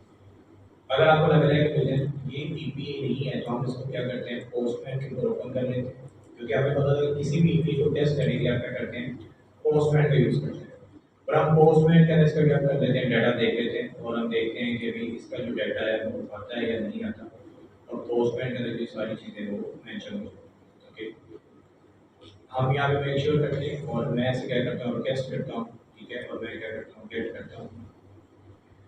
अगर आपको लग रहा है कि मुझे ये ईपीए नहीं है तो हम इसको क्या करते हैं, पोस्टमैन के ऊपर ओपन कर लेते हैं, क्योंकि हमें पता था कि किसी भी ईपीए को टेस्ट करने के लिए आप क्या करते हैं, पोस्टमैन का यूज करते हैं। और हम पोस्टमैन के अंदर इसका क्या कर लेते हैं, डाटा देख लेते हैं और हम देखते हैं कि भाई इसका जो डाटा है वो आता है या नहीं आता, और पोस्टमैन के अंदर जो सारी चीज़ें वो मैंशन हो जाती हैं, ओके। हम यहाँ पे मेक श्योर करते हैं, और मैं ऐसे क्या करता हूँ, रिक्वेस्ट करता हूँ, ठीक है, और मैं क्या करता हूँ, गेट करता हूँ।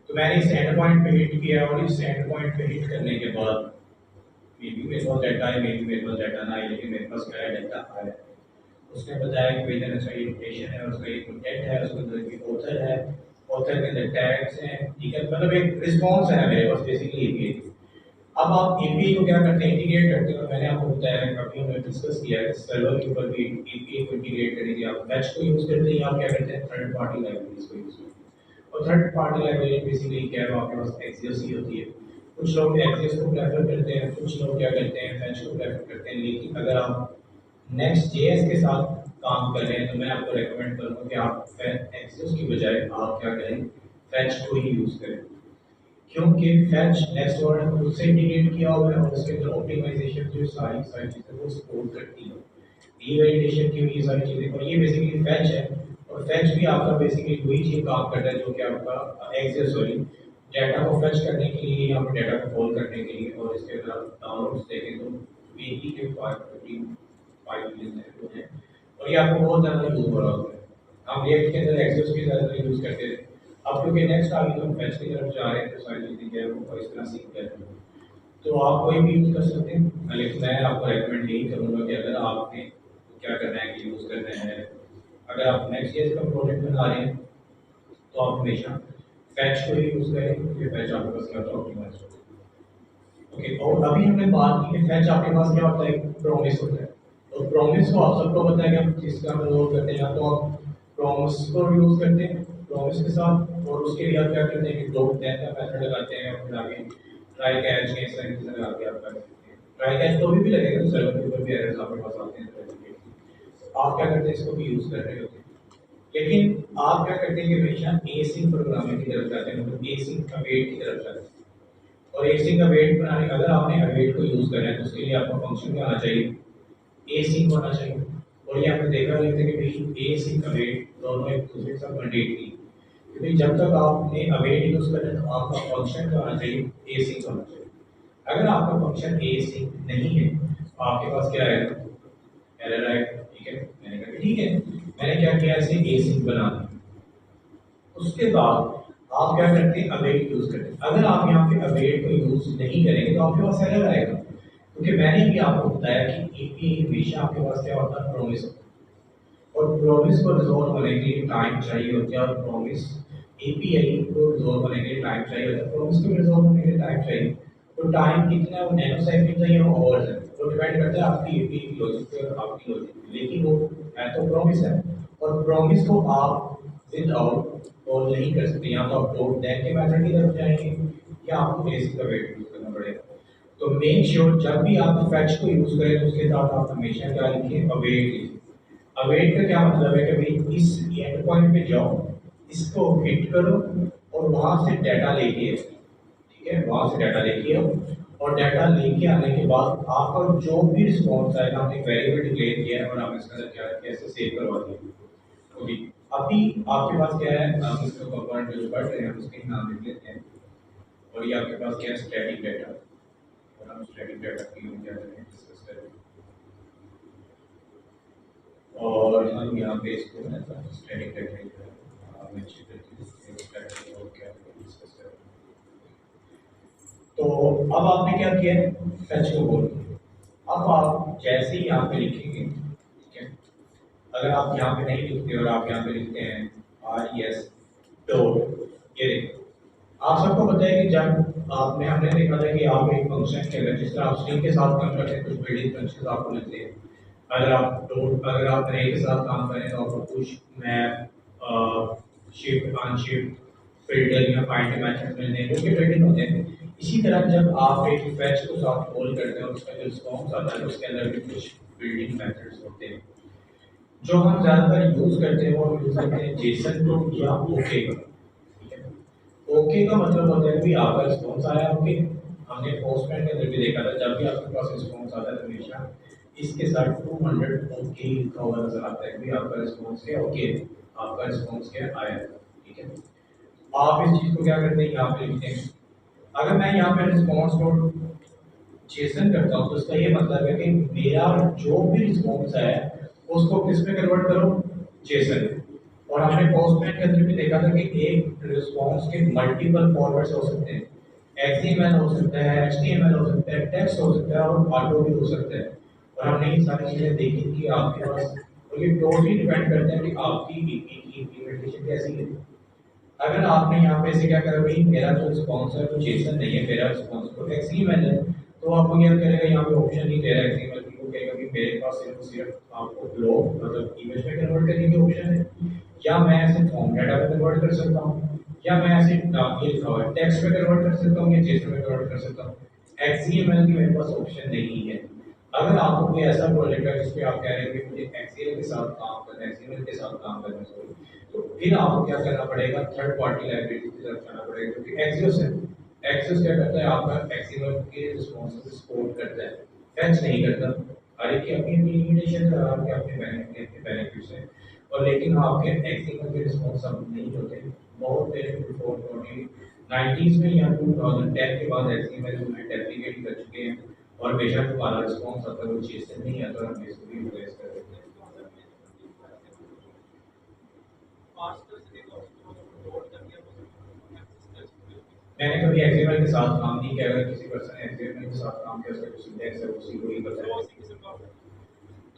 तो मैंने इस एंड पॉइंट पे हिट किया, और इस एंड पॉइंट पे हिट करने के बाद मे बी मेरे पास डाटा है, मे बी मेरे पास डाटा ना आए, लेकिन मेरे पास क्या है, डाटा आया। उसने बताया कि भाई देना चाहिए नोटेशन है, उसका एक कंटेंट है, उसके अंदर एक ऑथर है, ऑथर के अंदर टैग्स हैं, ठीक है, मतलब एक रिस्पॉन्स है मेरे पास बेसिकली एपीआई। अब आप एपीआई को क्या करते हैं, इंटीग्रेट करते हैं। मैंने आपको बताया है, अभी हमने डिस्कस किया है सर्वर के ऊपर भी एपीआई को इंटीग्रेट करेंगे। आप बैच को यूज करते हैं, आप क्या करते हैं थर्ड पार्टी लाइब्रेरीज को यूज करते हैं। और थर्ड पार्टी लाइब्रेरी बेसिकली क्या है, आपके पास एक्सियस ही होती है। कुछ लोग एक्सियस को प्रेफर करते हैं, कुछ लोग क्या करते हैं बैच को प्रेफर करते हैं। लेकिन अगर आप नेक्स्ट जेएस के साथ काम कर रहे हैं तो मैं आपको रेकमेंड करूंगा कि आप एक्सियस की बजाय आप क्या करें, फैच को ही यूज करें। क्योंकि फैच नेक्स्ट वर्ड ने खुद से इंटीग्रेट किया हुआ है और उसके अंदर ऑप्टिमाइजेशन जो सारी सारी चीज़ें वो सपोर्ट करती है, रीवैलिडेशन की हुई ये सारी चीज़ें, और ये बेसिकली फैच है। और फैच भी आपका बेसिकली वही चीज़ काम करता है जो कि आपका एक्सेस सॉरी डाटा को फैच करने के लिए या फिर डाटा को कॉल करने के लिए। और इसके अगर आप डाउनलोड्स देखें तो वीकली के 5 मिलियन है और ये आपको बहुत ज़्यादा यूज हो रहा होता है। हम रिएक्ट के अंदर एक्सेस की ज़्यादा यूज करते थे। अब क्योंकि नेक्स्ट आगे तो हम फैच की तरफ जा रहे हैं तो सारी चीज़ें जो है वो इस तरह सीख कर रहे हैं, तो आप कोई भी यूज़ कर सकते हैं। लेकिन मैं आपको रेकमेंड यही करूँगा कि अगर आपने क्या करना है कि यूज़ करना है, अगर आप नेक्स्ट ईयर का प्रोजेक्ट बना रहे हैं तो आप हमेशा फैच को ही यूज़ करें क्योंकि फैच आपके पास क्या होता है ऑप्टिमाइज होता है। ओके, और अभी हमने बात की कि फैच आपके पास क्या होता है, प्रॉमिस होता है। और प्रॉमिस को आप सबको पता है कि हम जिसका हम लोड करते हैं, या तो आप प्रॉमिस को यूज़ करते हैं प्रॉमिस के साथ, और उसके लिए आप क्या करते हैं कि डॉट देन का मेथड लगाते हैं और फिर आगे ट्राई कैच ये सारी चीज़ें लगा के आप कर सकते हैं। ट्राई कैच तो अभी भी लगेगा, सर्वर के ऊपर भी एरर्स आपके पास आते हैं तो आप क्या करते हैं इसको भी यूज़ कर रहे होते हैं। लेकिन आप क्या करते हैं कि हमेशा एसिंक प्रोग्रामिंग की तरफ जाते हैं, मतलब एसिंक अवेट की तरफ जाते हैं। और एसिंक अवेट बनाने, अगर आपने अवेट को यूज़ करना है तो उसके लिए आपका फंक्शन क्या आना चाहिए, एसिंक होना चाहिए। और ये आपने देखा होगा कि भाई एसिंक अवेट दोनों एक दूसरे के साथ मैंडेटरी, क्योंकि जब तक आपने अवेट यूज़ करना है तो आपका फंक्शन क्या होना चाहिए, एसिंक होना चाहिए। अगर आपका फंक्शन एसिंक नहीं है तो आपके पास क्या आएगा, एरर आएगा। ठीक है, मैंने कहा ठीक है, मैंने क्या किया, इसे एसिंक बना दिया। उसके बाद आप क्या करते हैं, अवेट यूज करते हैं। अगर आप यहाँ पे अवेट को यूज नहीं करेंगे तो आपके पास एरर आएगा, क्योंकि मैंने भी आपको बताया कि एपीआई हमेशा आपके पास क्या होता है, प्रॉमिस होता है। और प्रॉमिस को रिजॉल्व होने के लिए टाइम चाहिए होता है, और प्रॉमिस एपीआई को रिजॉल्व होने के लिए टाइम चाहिए होता है, प्रॉमिस को रिजॉल्व होने के लिए टाइम चाहिए। तो टाइम कितना है, वो नैनो सेकंड है या आवर्स है, वो डिपेंड करता है आपकी एपीआई की लॉजिक पे और आपकी लॉजिक पे। लेकिन वो है तो प्रॉमिस है, और प्रॉमिस को आप विदाउट कॉल नहीं कर सकते। या तो आप डॉट दैट के मेथड की तरफ जाएंगे या आपको बेसिक का वेट यूज करना पड़ेगा। तो मेक श्योर जब भी आप फैच को यूज करें तो उसके साथ आप हमेशा क्या लिखें, अवेट लिखें। अवेट का क्या मतलब है कि भाई इस एंड पॉइंट पे जाओ, इसको हिट करो और वहां से डाटा लेके आओ। ठीक है, वहां से डाटा लेके आओ, और डाटा लेके आने के बाद आपका जो भी रिस्पॉन्स आएगा, आपने वेरिएबल डिक्लेयर किया है और आपने इसका क्या कैसे सेव करवा दिया। ओके, अभी आपके पास क्या है, आप इसका कंपोनेंट जो पढ़ रहे हैं उसके नाम लिख लेते हैं। और ये आपके पास क्या है, स्टैटिक डाटा। और हम स्टैटिक डाटा की क्या करेंगे, डिस्कस करेंगे। और हम यहाँ पे इसको है ना स्टैटिक डाटा मेंशन करते हैं, स्टैटिक और क्या डिस्कस करेंगे। तो अब आपने क्या किया, फैच को बोल दिया। अब आप जैसे ही यहाँ पे लिखेंगे, ठीक है, अगर आप यहाँ पे नहीं लिखते और आप यहाँ पे लिखते हैं res डॉट, ये देखिए आप सबको पता है कि जब आपने हमने देखा था कि आप एक फंक्शन के अंदर जिस तरह आप स्ट्रिंग के साथ काम करते हैं, कुछ बिल्डिंग फंक्शंस आपको मिलते हैं। अगर आप अरे के साथ काम करें तो आपको push, map, shift, unshift, filter या फाइंड मेथड मिलते हैं जो कि बिल्डिंग होते हैं। इसी तरह जब आप एक फैच को साथ कॉल करते हैं और उसका जो रिस्पॉन्स आता है उसके अंदर भी कुछ बिल्डिंग मेथड्स होते हैं। जो हम ज़्यादातर यूज़ करते हैं वो यूज़ करते हैं जेसन को या ओके का। ओके का मतलब होता है कि आपका रिस्पॉन्स आया ओके। हमने पोस्टमैन के अंदर भी देखा था, जब भी आपके पास रिस्पॉन्स आता है तो हमेशा इसके साथ 200 ओके लिखा हुआ नजर आता है कि आपका रिस्पॉन्स क्या ओके, आपका रिस्पॉन्स क्या आया। ठीक है, आप इस चीज़ को क्या करते हैं, यहाँ पे लिखते हैं। अगर मैं यहाँ पे रिस्पॉन्स को जेसन करता हूँ तो इसका ये मतलब है कि मेरा जो भी रिस्पॉन्स है उसको किस में कन्वर्ट करो, जेसन। और हमने पोस्टमैन के अंदर भी देखा था कि एक रिस्पॉन्स के मल्टीपल फॉर्मेट्स हो सकते हैं, XML हो सकता है, HTML हो सकता है, टेक्स्ट हो सकता है और ऑटो भी हो सकता है। और हमने ये सारी चीज़ें देखी कि आपके पास तो ये टोटली डिपेंड करते हैं कि आपकी ईपी की इम्प्लीमेंटेशन कैसी है। अगर आपने यहाँ पे से क्या करा भाई, मेरा जो रिस्पॉन्स है वो जेसन नहीं है, मेरा रिस्पॉन्स तो एक्सएमएल है, तो आपको क्या करेगा, यहाँ पे ऑप्शन नहीं दे रहा एक्सएमएल की, वो कहेगा कि मेरे पास सिर्फ आपको फ्लो मतलब इमेज में कन्वर्ट करने की ऑप्शन है, या मैं ऐसे फॉर्म डाटा में कन्वर्ट कर सकता हूँ, या मैं ऐसे ये लिखा हुआ है टेक्स्ट में कन्वर्ट कर सकता हूँ, या जेसन में कन्वर्ट कर सकता हूँ। एक्सएमएल की मेरे पास ऑप्शन नहीं है। अगर आपको कोई ऐसा प्रोजेक्ट है जिसपे आप कह रहे हैं कि मुझे एक्सएमएल के साथ काम करना है, एक्सएमएल के साथ काम करना है, तो फिर आपको क्या करना पड़ेगा, थर्ड पार्टी लाइब्रेरी की तरफ जाना पड़ेगा, क्योंकि एक्सियोस है। एक्सियोस क्या करता है, आपका एक्सएमएल के रिस्पॉन्स को सपोर्ट करता है, फैच नहीं करता। हर एक की अपनी अपनी लिमिटेशन है, आपके अपने बेनिफिट्स हैं, और लेकिन आपके एक्सएमएल के रिस्पॉन्स अब नहीं होते। बहुत पहले बिफोर 1990s में या 2010 के बाद एक्सएमएल जो है डेप्रिकेट कर चुके हैं, और बेशक हमारा रिस्पॉन्स आता है वो चीज से नहीं आता, हम इसको भी रिप्लेस कर देते हैं। मैंने कभी एक्सएमएल के साथ काम नहीं किया, अगर किसी पर्सन ने एक्सएमएल के साथ काम किया, उसका जो सिंटैक्स है उसी को ही पता है।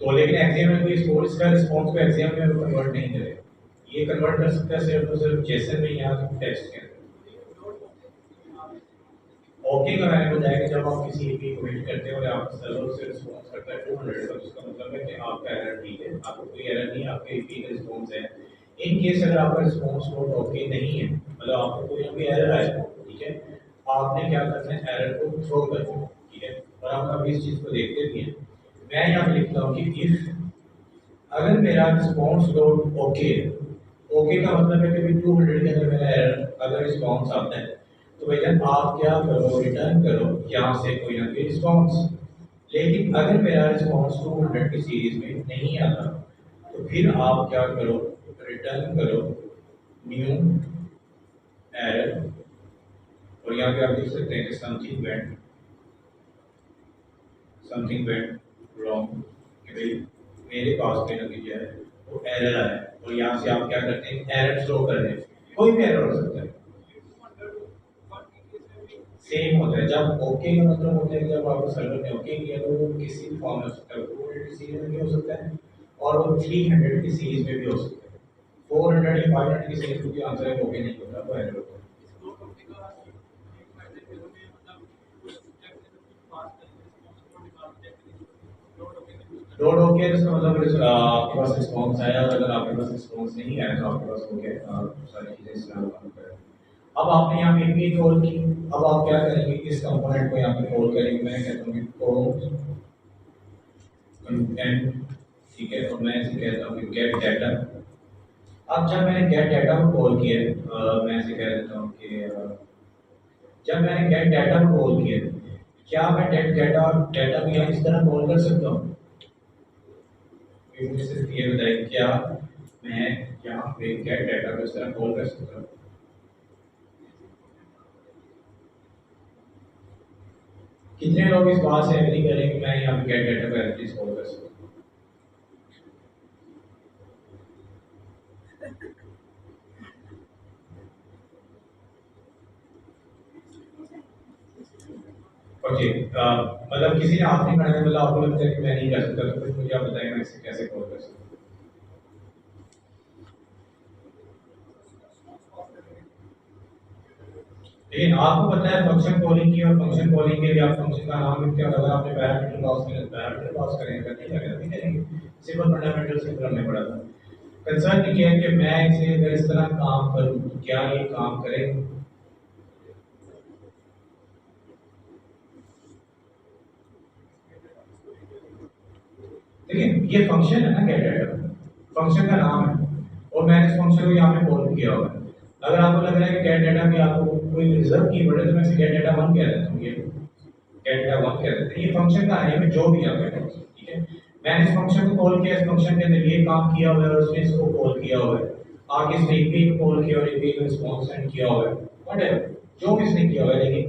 तो लेकिन एक्सएमएल को स्पोर्ट्स का रिस्पांस को एक्सएमएल में कन्वर्ट नहीं करेगा, ये कन्वर्ट कर सकता है सिर्फ और सिर्फ जेसन में या टेक्स्ट के अंदर। ओके का मैंने बताया कि जब आप किसी एपी को हिट करते हो और आप सर्वर से रिस्पांस करता है 200 का, उसका मतलब है कि आपका एरर ठीक है, आपको कोई एरर नहीं है, आपके एपी का रिस्पांस है। इन केस अगर आपका रिस्पांस कोड ओके नहीं है, मतलब आपको कोई ना कोई एरर आएगा, ठीक है, आपने क्या करना है, एरर को थ्रो कर देना, ठीक है, और हम अभी इस चीज को देखते भी हैं। मैं यहाँ लिखता हूँ कि इफ अगर मेरा रिस्पॉन्स डॉट ओके, ओके का मतलब है कि भाई 200 के अंदर मेरा एरर अगर रिस्पॉन्स आता है, तो भैया आप क्या करो, रिटर्न करो यहाँ से कोई ना कोई रिस्पॉन्स। लेकिन अगर मेरा रिस्पॉन्स 200 की सीरीज में नहीं आता, तो फिर आप क्या करो, रिटर्न करो न्यू एरर, और यहाँ पे आप देख सकते हैं कि समथिंग वेंट रॉन्ग, कि भाई मेरे पास कोई नतीजा है, वो एरर आया है, और यहाँ से आप क्या करते हैं, एरर थ्रो कर रहे हैं, कोई भी एरर हो सकता है, सेम होता है। जब ओके का मतलब होता है कि जब आपको सर्वर ने ओके किया, तो वो किसी भी फॉर्म में हो सकता है, 200 की सीरीज में भी हो सकता है, और वो 300 की सीरीज में भी हो सकता है। 400 या 500 की सीरीज में भी आंसर है ओके नहीं होता, वो एरर होता है। डॉट ओके इसका मतलब आपके पास रिस्पॉन्स आया, और अगर आपके पास रिस्पॉन्स नहीं आया तो आपके पास ओके सारी चीजें इस्तेमाल करें। अब आपने यहाँ पे भी कॉल की, अब आप क्या करेंगे, इस कंपोनेंट को यहाँ पे कॉल करेंगे, मैं कहता हूँ कॉल कंटेंट, ठीक है, और मैं इसे कहता हूँ गेट डाटा। अब जब मैंने गेट डाटा को कॉल किया, मैं इसे कह देता हूँ कि जब मैंने गेट डाटा को कॉल किया, क्या मैं गेट डाटा डाटा को यहाँ इस तरह कॉल कर सकता हूँ? मुझे सिर्फ ये बताइए, क्या मैं यहाँ पे गेट डाटा को इस तरह कॉल कर सकता हूँ? कितने लोग इस बात से एग्री करें कि मैं यहाँ पे गेट डाटा को एटलीस्ट कॉल कर सकता हूँ? ओके, मतलब किसी ने हाथ नहीं बढ़ाया, मतलब आपको लगता है कि मैं नहीं कर सकता, तो फिर मुझे आप बताइए मैं इसे कैसे कॉल कर सकता हूँ? लेकिन आपको पता है फंक्शन कॉलिंग की, और फंक्शन कॉलिंग के लिए आप फंक्शन का नाम लिखते हो, अगर आपने पैरामीटर पास किया, पैरामीटर पास करेंगे, नहीं करेंगे, नहीं करेंगे, सिंपल फंडामेंटल से करने पड़ा था। कंसर्न ये है कि मैं इसे अगर इस तरह काम करूं तो क्या ये काम करेगा? देखिए ये फंक्शन है ना, गेट डाटा फंक्शन का नाम है, और मैंने इस फंक्शन को यहाँ पे कॉल किया हुआ है। अगर आपको लग रहा है कि गेट डाटा में आपको कोई रिजर्व कीवर्ड है, तो मैं इसे गेट डाटा 1 कह देता हूँ, ये गेट डाटा 1 कह देते हैं, ये फंक्शन का है, जो भी आप कहें, ठीक है। मैंने इस फंक्शन को कॉल किया, इस फंक्शन के अंदर ये काम किया हुआ है, और उसने इसको कॉल किया हुआ है, आगे इसने एक को कॉल किया और एक रिस्पॉन्स सेंड किया हुआ है, व्हाटएवर जो भी इसने किया हुआ है। लेकिन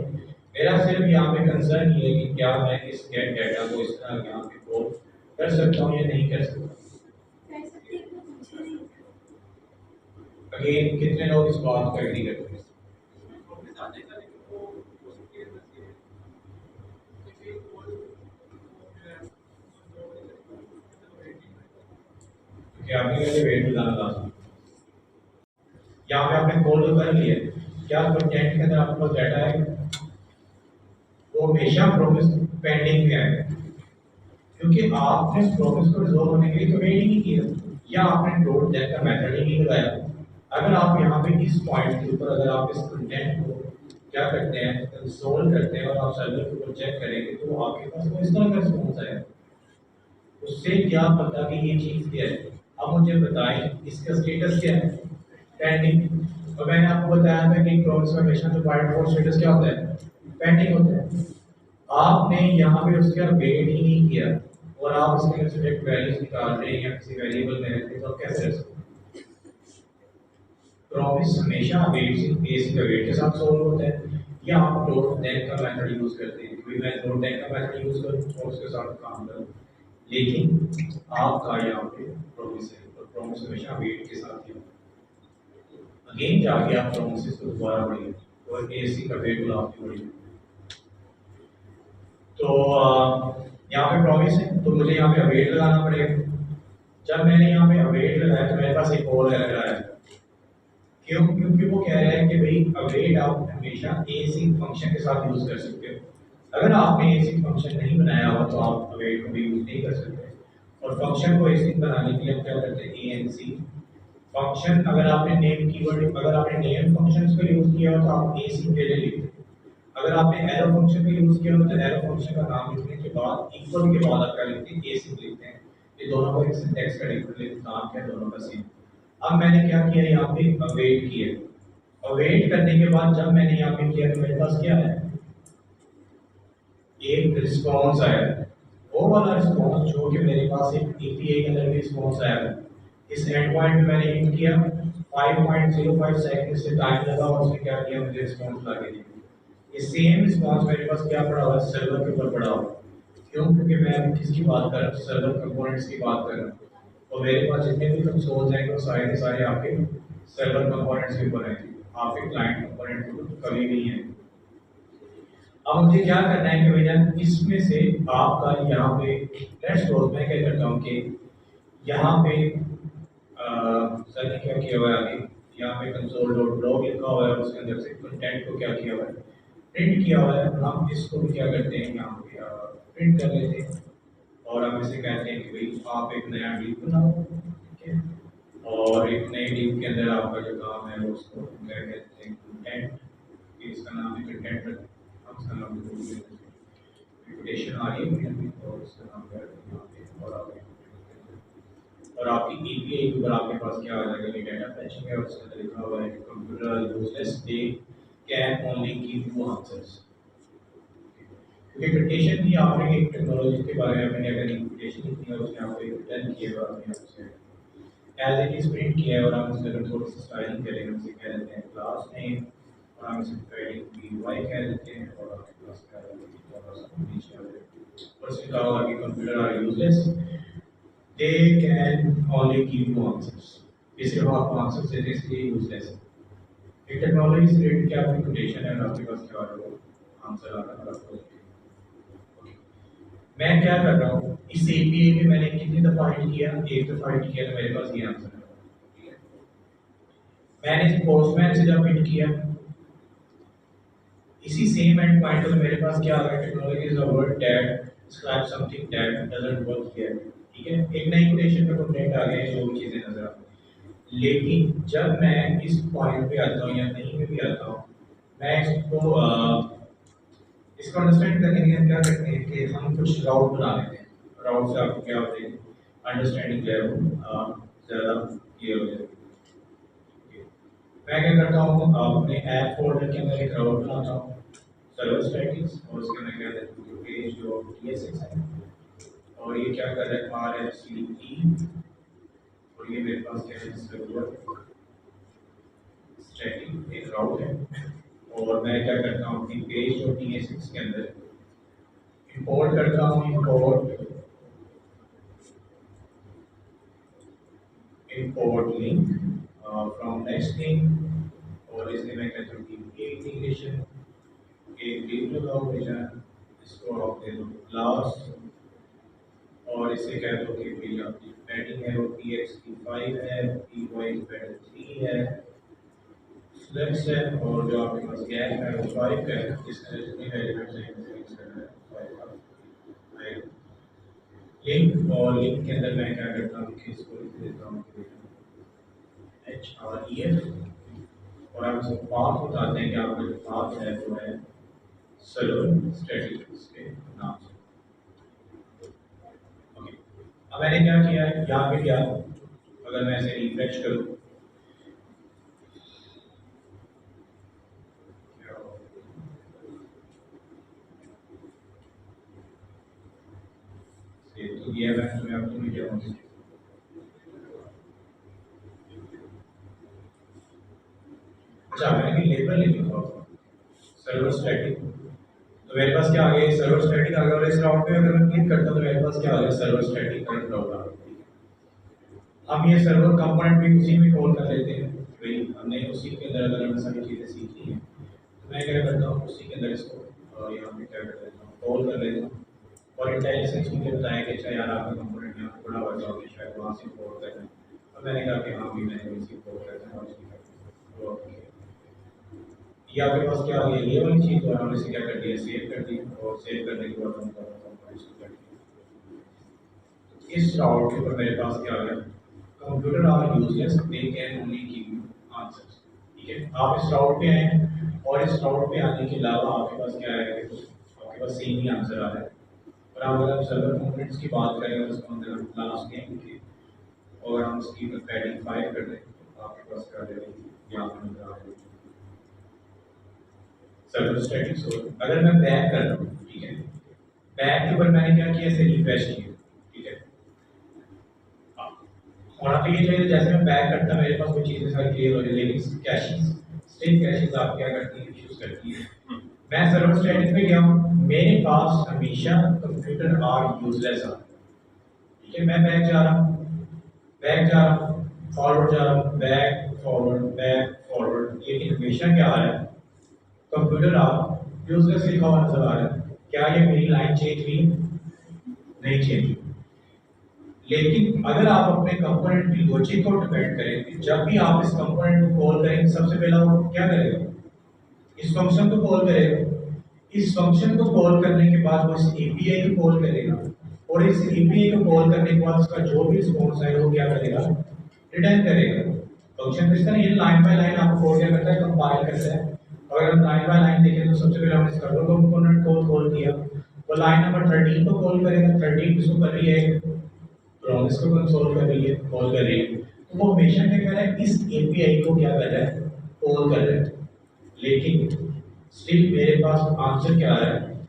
मेरा सिर्फ यहाँ पे कंसर्न ये है कि क्या मैं इस गेट डाटा को इस तरह यहाँ पे कॉल कर सकता हूँ या नहीं कर सकता। अगेन कितने लोग इस बात को एग्री करते हैं? कि आपने कैसे वेट लगाना लास्ट। यहाँ पे आपने कोड तो कर लिया, क्या कंटेंट के अंदर आपके पास डाटा है वो हमेशा प्रोमिस पेंडिंग में आएगा, क्योंकि आपने उस प्रोमिस को रिजॉल्व होने के लिए तो वेट ही नहीं किया, या आपने डोंट दैट का मेथड ही नहीं लगाया। अगर आप यहाँ पे इस पॉइंट के ऊपर अगर आप इस कंटेंट को क्या करते हैं कंसोल करते हैं और आप सर्वर के ऊपर चेक करेंगे तो आपके पास वो इस तरह का रिस्पॉन्स आएगा। उससे क्या पता कि ये चीज़ क्या है। अब मुझे बताएं इसका स्टेटस क्या है, पेंडिंग। और मैंने आपको बताया था कि प्रोमिस में हमेशा जो बाय डिफॉल्ट स्टेटस क्या होता है, पेंडिंग होता है। आपने यहाँ पे उसका वेट ही नहीं किया और आप उसके लिए सब्जेक्ट वैल्यूज निकाल रहे हैं या किसी वेरिएबल में रहते हैं तो आप कैसे रख सकते हैं। प्रॉमिस हमेशा वेट से बेस का वेट के साथ सोल्व होता है, या आप डॉट देन का मेथड यूज करते हैं, क्योंकि मैं डॉट देन का मेथड यूज करूँ और उसके साथ काम करूँ, लेकिन आपका यहाँ पे प्रॉमिस है और प्रॉमिस हमेशा वेट के साथ ही अगेन जाके आप प्रॉमिस को दोबारा पढ़िए और एसी का वेट आपकी पढ़िए। तो यहाँ पे प्रॉमिस है तो मुझे यहाँ पे अवेट लगाना पड़ेगा। जब मैंने यहाँ पे अवेट लगाया तो मेरे पास एक और एरर आया, क्यों? क्योंकि वो कह रहा है कि भाई अवेट आप हमेशा एसी फंक्शन के साथ यूज कर सकते हो। अगर आपने एसी फंक्शन नहीं बनाया हुआ तो आप अवेट को भी यूज नहीं कर सकते। और फंक्शन को एसी बनाने के लिए हम क्या करते हैं, एएनसी फंक्शन। अगर आपने नेम कीवर्ड, अगर आपने नेम फंक्शंस को यूज किया हो तो आप एसी पहले लिखते हैं। अगर आपने एरो फंक्शन का यूज किया हो तो एरो फंक्शन का नाम लिखने के बाद इक्वल के बाद आप क्या लिखते हैं, एसी लिखते हैं। ये दोनों का एक सिंटैक्स का डिफरेंट नाम क्या है, दोनों का सेम। अब मैंने क्या किया यहाँ पे अवेट किया। अवेट करने के बाद जब मैंने यहाँ पे किया तो मेरे पास क्या है, एक रिस्पॉन्स आया। वो वाला रिस्पॉन्स जो कि मेरे पास एक एपीआई के अंदर भी रिस्पॉन्स आया है, इस एंड पॉइंट पे मैंने हिट किया, 5.05 सेकंड से टाइम लगा और उसने क्या किया, मुझे रिस्पॉन्स ला के दिया। ये सेम रिस्पॉन्स मेरे पास क्या पड़ा हुआ है, सर्वर के ऊपर पड़ा हुआ है। क्यों? क्योंकि मैं अभी किसकी बात कर रहा हूँ, सर्वर कंपोनेंट्स की बात कर रहा हूँ। और मेरे पास जितने भी कंसोल्स हैं वो सारे के सारे आपके सर्वर कंपोनेंट्स के ऊपर हैं, आपके क्लाइंट कंपोनेंट के ऊपर कभी नहीं है। अब मुझे क्या करना है कि भैया इसमें से आपका यहाँ पे लेट्स सपोज मैं क्या करता हूँ कि यहाँ पे सर ने क्या किया हुआ है, आगे यहाँ पे कंसोल डॉट लॉग लिखा हुआ है, उसके अंदर से कंटेंट को क्या किया हुआ है, प्रिंट किया हुआ है। हम इसको भी क्या करते हैं, यहाँ पे प्रिंट कर लेते हैं और हम इसे कहते हैं कि भाई आप एक नया डिव बनाओ, ठीक है। और एक नए डिव के अंदर आपका जो काम है वो उसको क्या कहते हैं, कंटेंट। इसका नाम है कंटेंट, हम इसका नाम रिपुटेशन आ रही है और इसका नाम है यहाँ पे और आगे। और आपकी एपीआई के ऊपर आपके पास क्या आ जाएगा, ये डाटा फैचिंग है और उसके अंदर लिखा हुआ है कि computer useless they can only give you answers. क्योंकि रिपुटेशन की आपने एक टेक्नोलॉजी के बारे में आपने अगर रिपुटेशन लिखी है उसने आपको रिटर्न किया हुआ आपने उससे एज इट इज प्रिंट किया है और हम उसमें थोड़ी सी स्टाइलिंग करेंगे, उसे कह देते हैं क्लास नेम और हम इसे पेडिंग पी वाई कह देते हैं और आपके पास क्या नीचे आ जाए और उसमें कहा होगा कि computer are useless they can only give you answers. इसके बाद आपको आंसर देते हैं इसलिए यूजलेस है। एक टेक्नोलॉजी से रिलेटेड क्या आपकी रिपुटेशन है और आपके पास क्या आ रहा है आंसर आ रहा है आपको। मैं क्या कर रहा हूँ, इस एपीआई में मैंने कितनी दफा हिट किया, एक दफा हिट किया तो मेरे पास ये आंसर है। मैंने इस पोस्टमैन से जब हिट किया इसी सेम एंड पॉइंट पर मेरे पास क्या आ रहा है, technology is a word that describes something that doesn't work here, ठीक है। एक नई कोटेशन में कंटेंट आ गया है, जो भी चीजें नजर आ रही। लेकिन जब मैं इस पॉइंट पे आता हूँ या कहीं पे भी आता हूँ, मैं इसको अंडरस्टैंड करने के लिए हम क्या करते हैं कि हम कुछ राउट बना लेते हैं। राउट से आपको क्या होता है, अंडरस्टैंडिंग जो है वो ज़्यादा क्लियर हो जाएगी। मैं क्या करता हूँ, अपने ऐप फोल्डर के अंदर एक राउट बनाता हूँ, सर्वर स्टैटिक्स, और उसके अंदर क्या देता हूँ पेज जो टीएसएक्स है और ये क्या कर रहा है आरएफसीई और ये मेरे पास क्या है सर्वर स्टैटिक एक राउट है। और मैं क्या करता हूँ कि पेज जो टीएसएक्स के अंदर इंपोर्ट करता हूँ, import link from next link और इसलिए मैं कहता हूँ कि इंटीग्रेशन एक डिजिटल ऑपरेशन, इसको आप दे दो क्लास और और इससे कह दो कि मेरी आपकी पैडिंग है वो पी एक्स की 5 है, पी वाई की पैडिंग 3 है, फ्लेक्स है, और जो आपके पास गैप है वो 5 है, जिसमें जितनी वेरिएबल्स हैं लिंक, और लिंक के अंदर मैं क्या करता हूँ कि इसको लिख देता हूँ एच आर ई एफ, और आप इसको पाथ बताते हैं कि आपका जो पाथ है वो है सर्वर स्टैटिक के नाम से। ओके, अब मैंने क्या किया है यहाँ पे क्या, अगर मैं इसे रिफ्रेश करूँ तो दिया मैं तुम्हें अब तुम्हें क्या होंगे। अच्छा, मैंने भी लेबल नहीं लिखा होगा सर्वर स्टैटिक, तो मेरे पास क्या आ गया सर्वर स्टैटिक आ गया, और इस राउट पे अगर मैं क्लिक करता हूँ तो मेरे पास क्या आ गया सर्वर स्टैटिक करंट राउट आ गया। हम ये सर्वर कंपोनेंट भी उसी में कॉल कर लेते हैं, भाई हमने उसी के अंदर अगर हमने सारी चीज़ें सीखी हैं तो मैं क्या करता हूँ उसी के अंदर इसको यहाँ पे क्या कर लेता हूँ कॉल कर लेता हूँ, और इंटेलिजेंस मुझे बताया कि अच्छा यार आपका कंपोनेंट यहाँ पे बड़ा हुआ जाओ कि शायद वहाँ से कॉल करना है, और मैंने कहा कि हाँ भी मैंने इसी कॉल करना है और इसकी ओके, ये आपके पास क्या आ गया ये वाली चीज़, और हमने इसे क्या कर दिया सेव कर दी, और सेव करने के बाद हम कंपोनेंट कर दिया। इस राउट के ऊपर मेरे पास क्या आ गया, computer are useless they can only give you answers. ठीक है, आप इस राउट पे हैं और इस राउट पे आने के अलावा आपके पास क्या है, आपके पास सेम ही आंसर आ रहा है। और अगर हम सर्वर कंपोनेंट्स की बात करें और उसको अंदर क्लास नेम लिखे और हम उसकी पैडिंग 5 कर दें तो आपके पास क्या रहेगी यहाँ पर नजर आ रही है सर्वर स्टैटिक सोर्स। अगर मैं बैक कर रहा हूँ, ठीक है, बैक के ऊपर मैंने क्या किया, इसे रिफ्रेश किया, ठीक है, होना तो ये चाहिए जैसे मैं बैक करता मेरे पास वो चीज़ें सारी क्लियर हो रही है, लेकिन कैशेस स्ट्रिंग कैशेस आप क्या करती हैं इश्यूज करती है। मैं सर्वर स्टैटिक पे गया हूँ, मेरे पास हमेशा कंप्यूटर आर यूजलेस आ, ठीक है, मैं बैक जा रहा हूँ, बैक जा रहा हूँ, फॉरवर्ड जा रहा हूँ, बैक फॉरवर्ड, लेकिन हमेशा क्या आ रहा है कंप्यूटर आर यूजलेस लिखा हुआ नजर आ रहा है। क्या ये मेरी लाइन चेंज हुई? नहीं चेंज हुई। लेकिन अगर आप अपने कंपोनेंट की लॉजिक को डिपेंड करें कि जब भी आप इस कंपोनेंट को कॉल करेंगे सबसे पहला वो क्या करेगा, इस फंक्शन को कॉल करेगा, इस फंक्शन को कॉल करने के बाद वो इस एपीआई को कॉल करेगा, और इस एपीआई को कॉल करने के बाद उसका जो भी रिस्पॉन्स है वो क्या करेगा, रिटर्न करेगा। फंक्शन किस तरह ये लाइन बाय लाइन आपको कोड क्या करता है, कंपाइल करता है। अगर हम लाइन बाय लाइन देखें तो सबसे पहले हमने इस सर्वर कंपोनेंट को कॉल किया, वो लाइन नंबर 13 को कॉल करेगा, 13 किसको कर रही है, प्रोमिस को कंसोल कर रही है, कॉल कर रही है, तो वो हमेशा क्या कर रहा है, इस एपीआई को क्या कर रहा है, कॉल कर रहा है। लेकिन स्टिल मेरे पास आंसर क्या आ रहा है,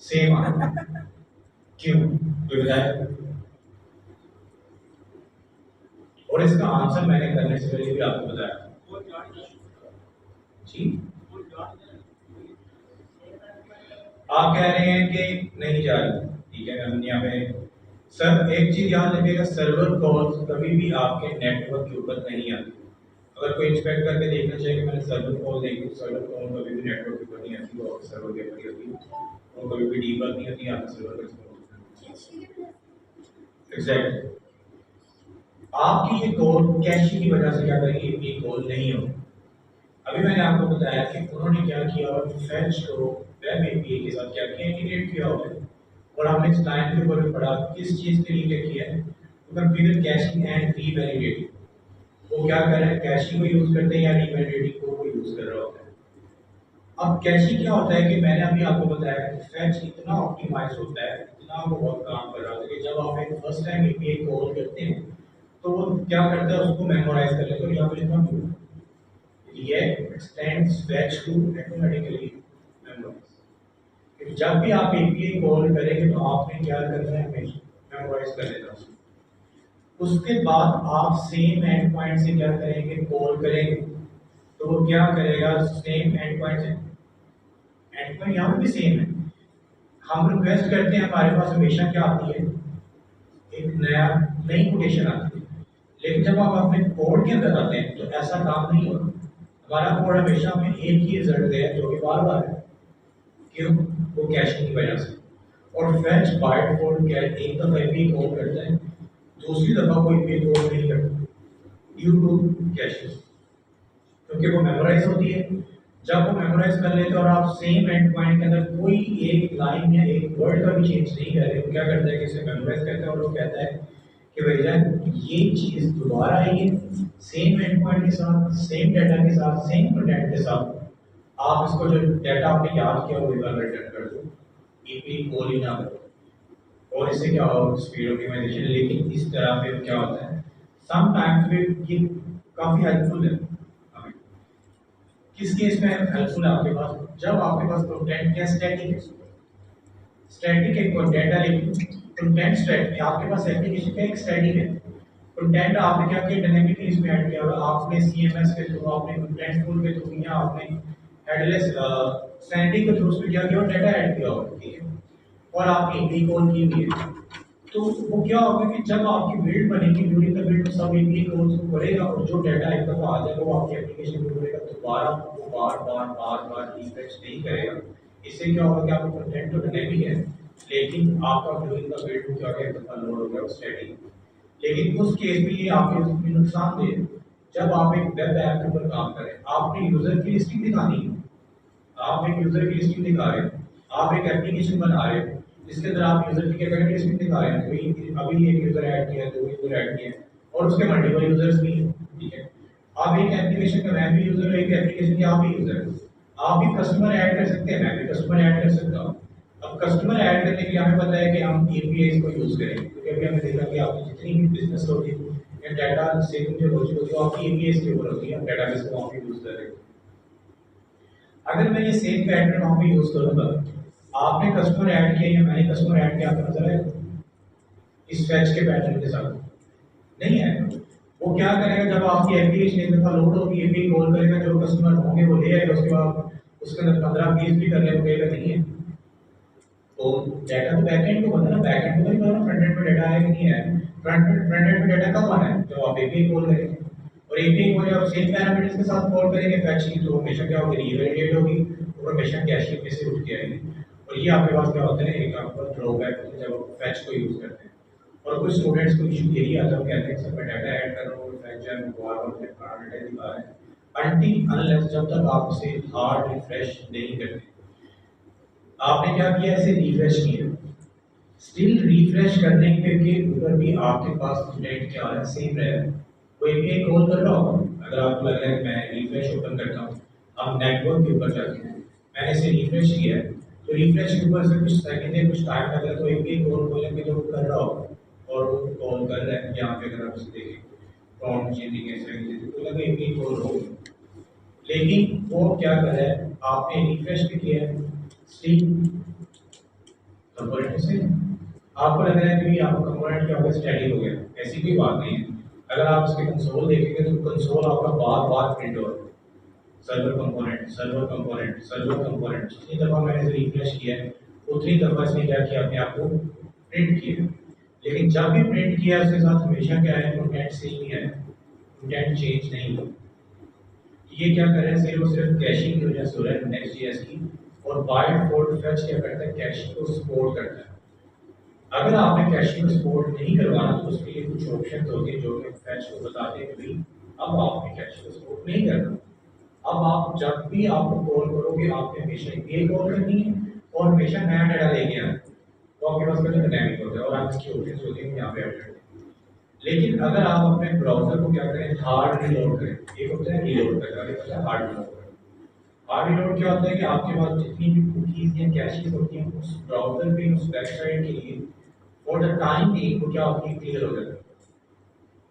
सेम आ रहा है। क्यों, कोई बताए? और इसका आंसर मैंने करने से पहले भी आपको बताया जी। आप कह रहे हैं कि नहीं जा रही, ठीक है, हम यहाँ पे सर एक चीज याद रखिएगा, सर्वर कॉल्स कभी भी आपके नेटवर्क के ऊपर नहीं आती। अगर कोई एक्सपेक्ट करके देखना चाहिए कि मैंने सर्वर कॉल देखी, सर्वर कॉल कभी भी नेटवर्क के ऊपर नहीं आती, वो सर्वर के ऊपर ही होती है, और कभी भी डीबग नहीं होती आपके सर्वर पर। एग्जैक्टली, आपकी ये कॉल कैशे की वजह से क्या करेंगे, ये कॉल नहीं होगी। अभी मैंने आपको बताया कि उन्होंने क्या किया, और फेच को वेब एपीआई के साथ क्या किया, इंटीग्रेट किया हुआ है, और हमने इस लाइन के ऊपर भी पढ़ा किस चीज़ के लिए क्या किया है, तो कॉन्फ़िगर कैशिंग एंड रीवैलिडेटिंग। वो क्या कर रहे हैं, कैशिंग को यूज़ करते हैं या रीवैलिडेटिंग को वो यूज़ कर रहा होता है। अब कैशिंग क्या होता है कि मैंने अभी आपको बताया कि फेच इतना ऑप्टिमाइज होता है, इतना वो बहुत काम कर रहा था कि जब आप एक फर्स्ट टाइम एपीआई कॉल करते हैं तो वो क्या करता है, उसको मेमोराइज कर लेते हैं। यहाँ पे लिखा हूँ React extends fetch to automatically memorize। जब भी आप एपीआई कॉल करेंगे तो आपने क्या करना है, मेमोराइज कर लेना उसको। उसके बाद आप सेम एंड पॉइंट से क्या करेंगे, कॉल करेंगे, तो वो क्या करेगा, सेम एंड पॉइंट से, एंड पॉइंट यहाँ भी सेम है। हम रिक्वेस्ट करते हैं, हमारे पास हमेशा क्या आती है, एक नई कोटेशन आती है। लेकिन जब आप अपने कोड के अंदर आते हैं तो ऐसा काम नहीं होता। हमारा कोड हमेशा हमें एक ही रिजल्ट दे जो कि बार बार है। क्यों, वो कैशिंग की वजह से। और फैच बाय डिफॉल्ट क्या है, एक दफा एपीआई कॉल करता है, दूसरी दफा कोई एपीआई कॉल नहीं करता ड्यू टू कैशेस, क्योंकि वो मेमोराइज होती है। जब वो मेमोराइज कर लेते हैं और आप सेम एंड पॉइंट के अंदर कोई एक लाइन या एक वर्ड का भी चेंज नहीं कर रहे, वो क्या करता है कि इसे मेमोराइज करता है और वो कहता है कि भैया ये चीज दोबारा आई है, सेम एंड पॉइंट के साथ, सेम डाटा के साथ, सेम कंटेंट के साथ, आप इसको जो डाटा आपने याद किया वो एक बार रिटर्न कर दो, ईपी कॉल ही ना करो। और इससे क्या होगा, स्पीड ऑप्टिमाइजेशन। लेकिन इस तरह पे क्या होता है, समटाइम्स ये काफी हेल्पफुल है हमें। किस केस में हेल्पफुल है आपके पास, जब आपके पास कंटेंट क्या स्टैटिक है, स्टैटिक एक कंटेंट है, लेकिन कंटेंट स्टैटिक आपके पास एप्लीकेशन का एक स्टैटिक है। कंटेंट आपने क्या किया, डायनेमिकली इसमें ऐड किया होगा, आपने सीएमएस के थ्रू, आपने कंटेंट टूल के थ्रू, या आपने हेडलेस सैंडी के थ्रू उसमें क्या किया, डाटा ऐड किया होगा, ठीक है, और आपने एपीआई कॉल की हुई है। तो वो क्या होगा कि जब आपकी बिल्ड बनेगी, ड्यूरिंग द बिल्ड सब एपीआई कॉल्स को करेगा और जो डाटा एक दफा आ जाएगा वो आपकी एप्लीकेशन में करेगा, दोबारा वो बार बार बार बार रिफ्रेश नहीं करेगा। इससे क्या होगा कि आपका कंटेंट तो डायनेमिक है, लेकिन आपका ड्यूरिंग द बिल्ड क्या होगा, एक दफा लोड हो गया स्टैटिक। लेकिन उस केस में ये आपके उसमें नुकसानदेह है। जब आप एक वेब ऐप के ऊपर काम करें, आपने यूजर की लिस्टिंग दिखानी है, आप एक यूजर की लिस्टिंग दिखा रहे हैं, आप एक एप्लीकेशन बना रहे हैं जिसके अंदर आप यूजर की कैटेगरी लिस्टिंग दिखा रहे हैं, कोई अभी एक यूजर ऐड किया है, दो यूजर ऐड किए हैं और उसके मल्टीपल यूजर्स भी हैं, ठीक है। आप एक एप्लीकेशन का, मैं भी यूजर हूं, एक एप्लीकेशन की आप भी यूजर हैं, आप भी कस्टमर ऐड कर सकते हैं, मैं भी कस्टमर ऐड कर सकता हूँ। अब कस्टमर ऐड करने के लिए हमें पता है कि हम एपीआई को यूज करेंगे, क्योंकि अभी हमने देखा कि आपकी जितनी भी बिजनेस लॉजिक या डाटा सेविंग जो लॉजिक होती है वो आपकी एपीआई के ऊपर होती है, डाटाबेस को वहाँ पे यूज कर रहे हैं। अगर मैं ये सेम पैटर्न वहाँ पे यूज करूंगा, आपने कस्टमर ऐड किया या मैंने कस्टमर ऐड किया, आपको नजर आएगा इस फैच के पैटर्न के साथ नहीं है। वो क्या करेगा, जब आपकी एप्लीकेशन एक दफा लोड होगी, एपीआई कॉल करेगा, जो कस्टमर होंगे वो ले आएगा, उसके बाद उसके अंदर 15-20 भी करने को कहेगा नहीं है। तो डाटा तो बैकएंड को पता ना, बैकएंड को नहीं पता फ्रंट एंड में डाटा है कि नहीं है। फ्रंट एंड में डाटा कब आना है, जब आप एपीआई कॉल करेंगे, और एपीआई कॉल आप सेम पैरामीटर्स के साथ कॉल करेंगे फैच की, तो हमेशा क्या होगी, रिवैलिडेट होगी और हमेशा कैशे में से उठ के आएगी। और ये आपके पास क्या होता है, एक आपका ड्रॉबैक होता है जब आप फैच को यूज करते हैं। और कुछ स्टूडेंट्स को इशू यही आता है, वो कहते हैं सर मैं डाटा ऐड कर रहा हूँ, फैच है, बार बार अपने डाटा दिखा रहे हैं, अनटिल अनलेस जब तक आप उसे हार्ड रिफ्रेश नहीं करते। आपने क्या किया, इसे रिफ्रेश किया, स्टिल रिफ्रेश करने के ऊपर भी आपके पास कंटेंट क्या है, सेम रहे, वो एपीआई कॉल कर रहा होगा। अगर आपको लग रहा है कि मैं रिफ्रेश ओपन करता हूँ, आप नेटवर्क के ऊपर जाते हैं, मैंने इसे रिफ्रेश किया है, तो रिफ्रेश के ऊपर से कुछ सेकंड या कुछ टाइम लग रहा है, तो एपीआई कॉल खोलेंगे तो वो कर रहा होगा और वो कॉल कर रहा है। यहाँ पे अगर आप उसे देखें प्रॉम्प्ट चेंजिंग है, तो लगे एपीआई कॉल होगी, लेकिन वो क्या कर रहा है, आपने रिफ्रेश भी किया है, स्टिल कंपोनेंट से आपको लग रहा है कि आपका कंपोनेंट क्या हो गया, स्टैटिक हो गया। ऐसी कोई बात नहीं है। अगर आप इसके कंसोल देखेंगे तो कंसोल आपका बार बार प्रिंट हो रहा है, server component, server component, server component. जितनी दफ़ा मैंने इसे रिफ्रेश किया है उतनी दफ़ा इसने क्या किया, अपने आप को प्रिंट किया। लेकिन जब भी प्रिंट किया उसके साथ हमेशा क्या है, कंटेंट सेम ही है, कंटेंट चेंज नहीं हुआ। ये क्या कर रहे हैं, सिर्फ और सिर्फ कैशिंग की वजह से हो रहा है नेक्स्ट.जेएस की। और बाय डिफॉल्ट फैच क्या करता है, कैशिंग को सपोर्ट करता है। अगर आपने कैशिंग को सपोर्ट नहीं करवाना तो उसके लिए कुछ ऑप्शन होते हैं जो कि फैच को बताते हैं कि भाई अब आपने कैशिंग को सपोर्ट नहीं करना। अब आप जब भी आपको कॉल करोगे, आपने हमेशा ये कॉल करनी है और हमेशा नया डाटा लेके आना है, तो आपके पास का डायनेमिक होता है और आप इसकी ऑप्शन होती है यहाँ पे ऐड करते हैं। लेकिन अगर आप अपने ब्राउजर को क्या करें, हार्ड रीलोड करें, एक होता है रीलोड करना, एक होता है हार्ड रीलोड करना। हार्ड रीलोड क्या होता है कि आपके पास जितनी भी कुकीज या कैशेस होती हैं उस ब्राउजर पे, उस वेबसाइट के लिए फॉर द टाइम बीइंग वो क्या होती है, क्लियर हो जाती है।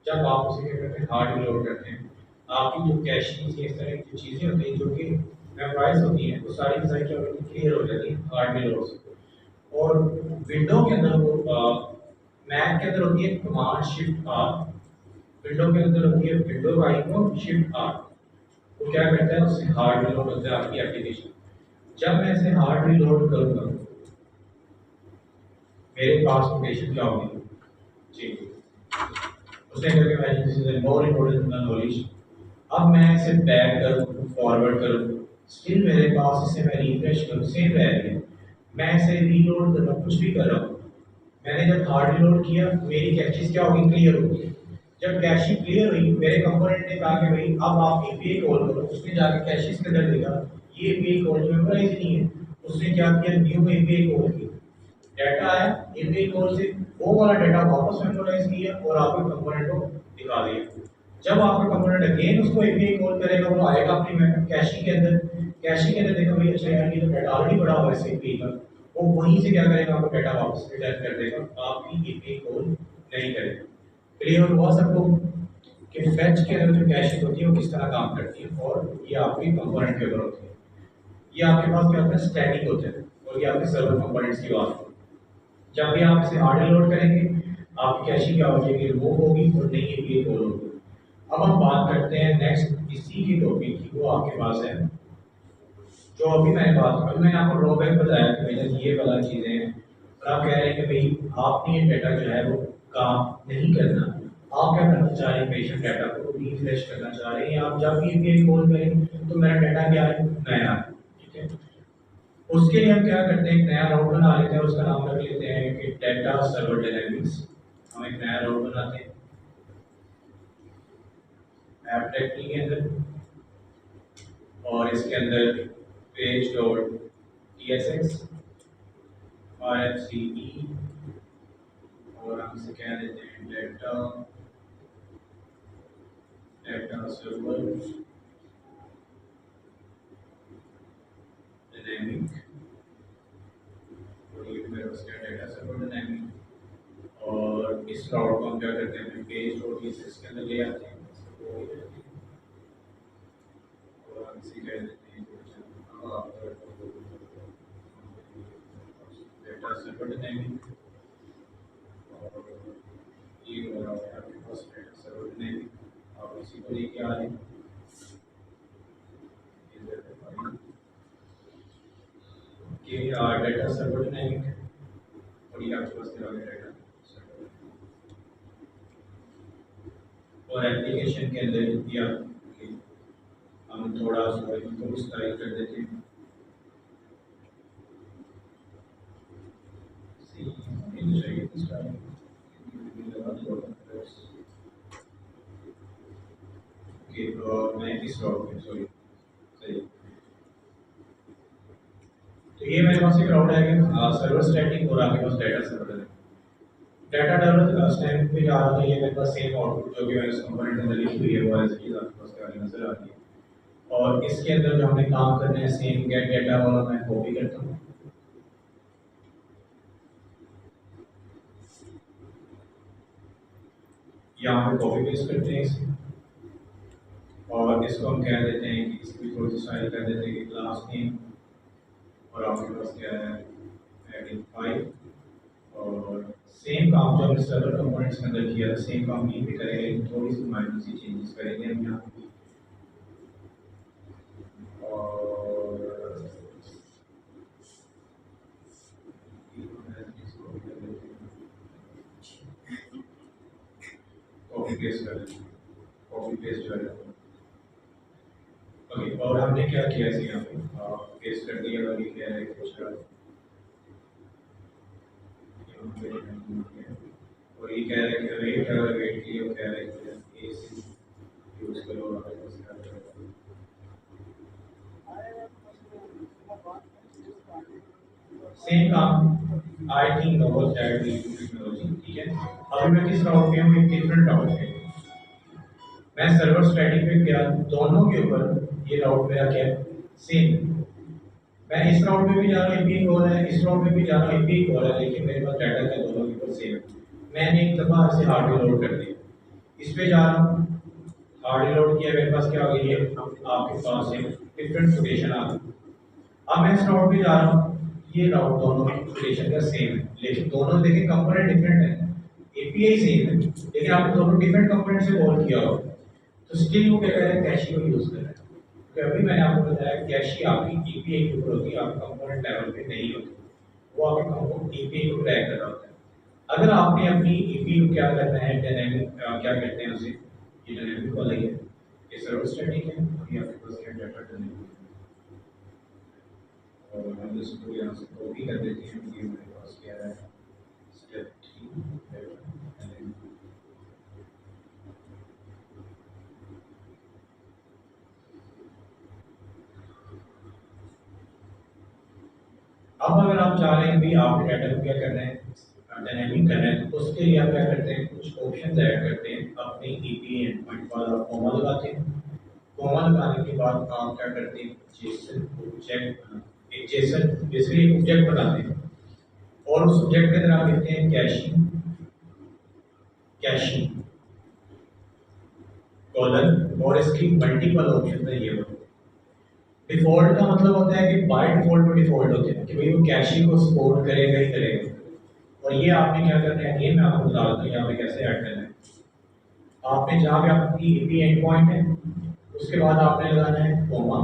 जब आप उसे क्या करते हैं, हार्ड रीलोड करते हैं, आपकी जो कैशेस या इस तरह की जो चीज़ें होती हैं जो कि मेमोराइज होती हैं वो सारी की सारी क्या होती है, क्लियर हो जाती है हार्ड रीलोड से। और विंडो के अंदर वो मैक के अंदर होती है कमांड शिफ्ट आर, विंडो के अंदर होती है विंडो का आइकन शिफ्ट आर। वो क्या करता है, उससे हार्ड रीलोड होता है आपकी एप्लीकेशन। जब मैं इसे हार्ड रीलोड करूंगा मेरे पास लोकेशन क्या होगी, जी उसने करके मैं this is more important then knowledge. अब मैं इसे बैक करूं, फॉरवर्ड करूं, स्टिल मेरे पास इसे मैं रिफ्रेश करूं, सेम रह रही है। मैं इसे रीलोड कर रहा हूँ, कुछ भी कर रहा हूँ, मैंने जब हार्ड रीलोड किया मेरी कैशेस क्या होगी, क्लियर होगी। जब कैशे क्लियर हुई मेरे कंपोनेंट ने कहा कि भाई अब आप एपीआई कॉल करो, उसने जाके कैशेस के अंदर देखा ये एपीआई कॉल मेमोराइज नहीं है, उसने क्या किया, न्यू एपीआई कॉल की, डाटा आया एपीआई कॉल से, वो वाला डाटा वापस मेमोराइज किया और आपके कंपोनेंट को दिखा दिया। जब आपका कंपोनेंट अगेन उसको एपीआई कॉल करेगा वो आएगा अपनी कैशे के अंदर, कैशे के अंदर देखो भाई अच्छा यार ये तो डाटा ऑलरेडी पड़ा हुआ है इस एपीआई का, वो वहीं से क्या करेगा, आपको डाटा वापस रिटर्न कर देगा, आपकी एपीआई कॉल नहीं करेगा। क्लियर हुआ सबको कि फेच के अंदर जो कैशे होती है वो किस तरह काम करती है, और ये आपकी कंपोनेंट के ऊपर होती है। ये आपके पास क्या होता है, स्टैटिक होता है, और ये आपके सर्वर कंपोनेंट्स की बात है। जब भी आप इसे हार्ड लोड करेंगे आपकी कैशे क्या हो जाएगी, रिमूव होगी और नई एपीआई कॉल होगी। अब हम बात करते हैं नेक्स्ट इसी की टॉपिक की, वो आपके पास है जो अभी मैंने बात कर, मैंने आपको ड्रॉबैक बताया कि भैया ये वाला चीज़ें हैं, और आप कह रहे हैं कि भाई आपने ये डाटा जो है वो काम नहीं करना, आप क्या करना चाह रहे हैं, पेशेंट डाटा को रिफ्रेश करना चाह रहे हैं, आप जब भी एपीआई कॉल करें तो मेरा डाटा क्या है, नया है, ठीक है। उसके लिए हम क्या करते हैं, एक नया राउट बना लेते हैं, उसका नाम रख लेते हैं कि डाटा सर्वर डायनेमिक्स। हम एक नया राउट बनाते हैं ऐप डायरेक्टरी के अंदर, और इसके अंदर page dot T S X R F C E, और हम इसे कह देते हैं डाटा डाटा सर्वर डायनेमिक, और ये मेरा उसका डाटा सर्वर डायनेमिक। और इस राउट को हम क्या करते हैं, page dot T S x के अंदर ले आते हैं, और हम इसे कह देते हैं डेटा सर्वर डायनेमिक, और ये हो रहा है आपके पास डेटा सर्वर डायनेमिक। आप इसी को लेके आ रहे हैं कि डेटा सर्वर डायनेमिक, और ये आपके पास क्या हो गया, डेटा सर्वर, और एप्लीकेशन के अंदर दिया कि हम थोड़ा सा इसको स्टाइल कर देते हैं, ओके मैं इस राउट में सॉरी सही। तो ये मेरे पास एक राउट है सर्वर स्टैटिक, और आपके पास डाटा सर्वर है। डाटा डेवलप स्टैटिक पे जा रहा है, ये मेरे पास सेम आउटपुट जो कि मैंने इस कंपोनेंट के अंदर लिखी हुई है वो एज इट इज आपके पास क्या नजर आ रही है। और इसके अंदर जो हमने काम करना है सेम गेट डाटा वाला मैं कॉपी करता हूँ, यहाँ पे कॉपी पेस्ट करते हैं इसे, और इसको हम कह देते हैं कि इसकी थोड़ी सी स्टाइल कर देते हैं कि क्लास नेम, और आपके पास क्या है एडिंग फाइल, और सेम काम जो हमने सर्वर कंपोनेंट्स के अंदर किया था सेम काम यहीं पे करेंगे, थोड़ी सी माइनर सी चेंजेस करेंगे हम यहाँ पे। और कॉपी पेस्ट कर देंगे, कॉपी पेस्ट कर देंगे। ओके, और हमने क्या किया इसे यहाँ पे पेस्ट कर दिया, और ये क्या है कुछ और ये कह रहा है कि वेट, अगर वेट के लिए वो कह रहा है कि एसी यूज करो, सेम काम I think noble that we technology, ठीक है। अभी मैं किस राउट पे हूँ, एक डिफरेंट राउट पे, मैं सर्वर स्टैटिक पे गया, दोनों के ऊपर ये राउट मेरा क्या है, सेम। मैं इस राउट में भी जा रहा हूँ एपी कॉल है, इस राउट में भी जा रहा हूँ एपी कॉल है, लेकिन मेरे पास डाटा का दोनों के ऊपर सेम है। मैंने एक दफा से हार्ड लोड कर दिया, इस पे जा रहा हूँ, हार्ड लोड किया, मेरे पास क्या आ गई है, आपके पास एक डिफरेंट लोकेशन आ गई। अब मैं इस राउट पे जा रहा हूँ, ये राउट दोनों लोकेशन का सेम है, लेकिन दोनों देखें कंपोनेंट डिफरेंट है, एपीआई सेम है, लेकिन आपने दोनों डिफरेंट कंपोनेंट से कॉल किया हो, तो स्टिल वो क्या कर रहे हैं, कैशे को यूज कर रहे हैं। तो अभी मैंने आपको बताया कैशे आपकी एपीआई के ऊपर होती है, आपके कंपोनेंट लेवल पे नहीं होती, वो आपके कंपोनेंट एपीआई को ट्रैक कर रहा होता है। अगर आपने अपनी एपीआई को क्या करना है, डायनेमिक क्या कहते हैं उसे, ये डायनेमिक वाला ही है, ये सर्वर स्टैटिक है, अभी आपके पास क्या डाटा डायनेमिक, और हम इसको यहाँ से कॉपी कर देते हैं। ये मेरे पास क्या है, स्टेप 3। अब अगर आप चाह रहे हैं कि आपके डाटा को क्या करना है, डायनेमिक करना है, तो उसके लिए आप क्या करते हैं, कुछ ऑप्शन ऐड करते हैं। अपने ईपीए एंडपॉइंट पर आप कॉमा लगाते हैं। कॉमा लगाने के बाद आप क्या करते हैं, जेसन ऑब्जेक्ट, एक जेसन बेसिकली एक ऑब्जेक्ट बनाते हैं और उस ऑब्जेक्ट के अंदर आप लिखते हैं कैशिंग, कैशिंग कॉलन, और इसकी मल्टीपल ऑप्शन है ये। डिफॉल्ट का मतलब होता है कि बाय डिफॉल्ट में डिफॉल्ट होते हैं कि भाई वो कैशिंग को सपोर्ट करेगा ही करेगा। और ये आपने क्या करना है, ये मैं आपको बता देता हूँ यहाँ पे कैसे ऐड करना है। आपने जहाँ पे आपकी एपी एंड पॉइंट है उसके बाद आपने लगाना है कॉमा,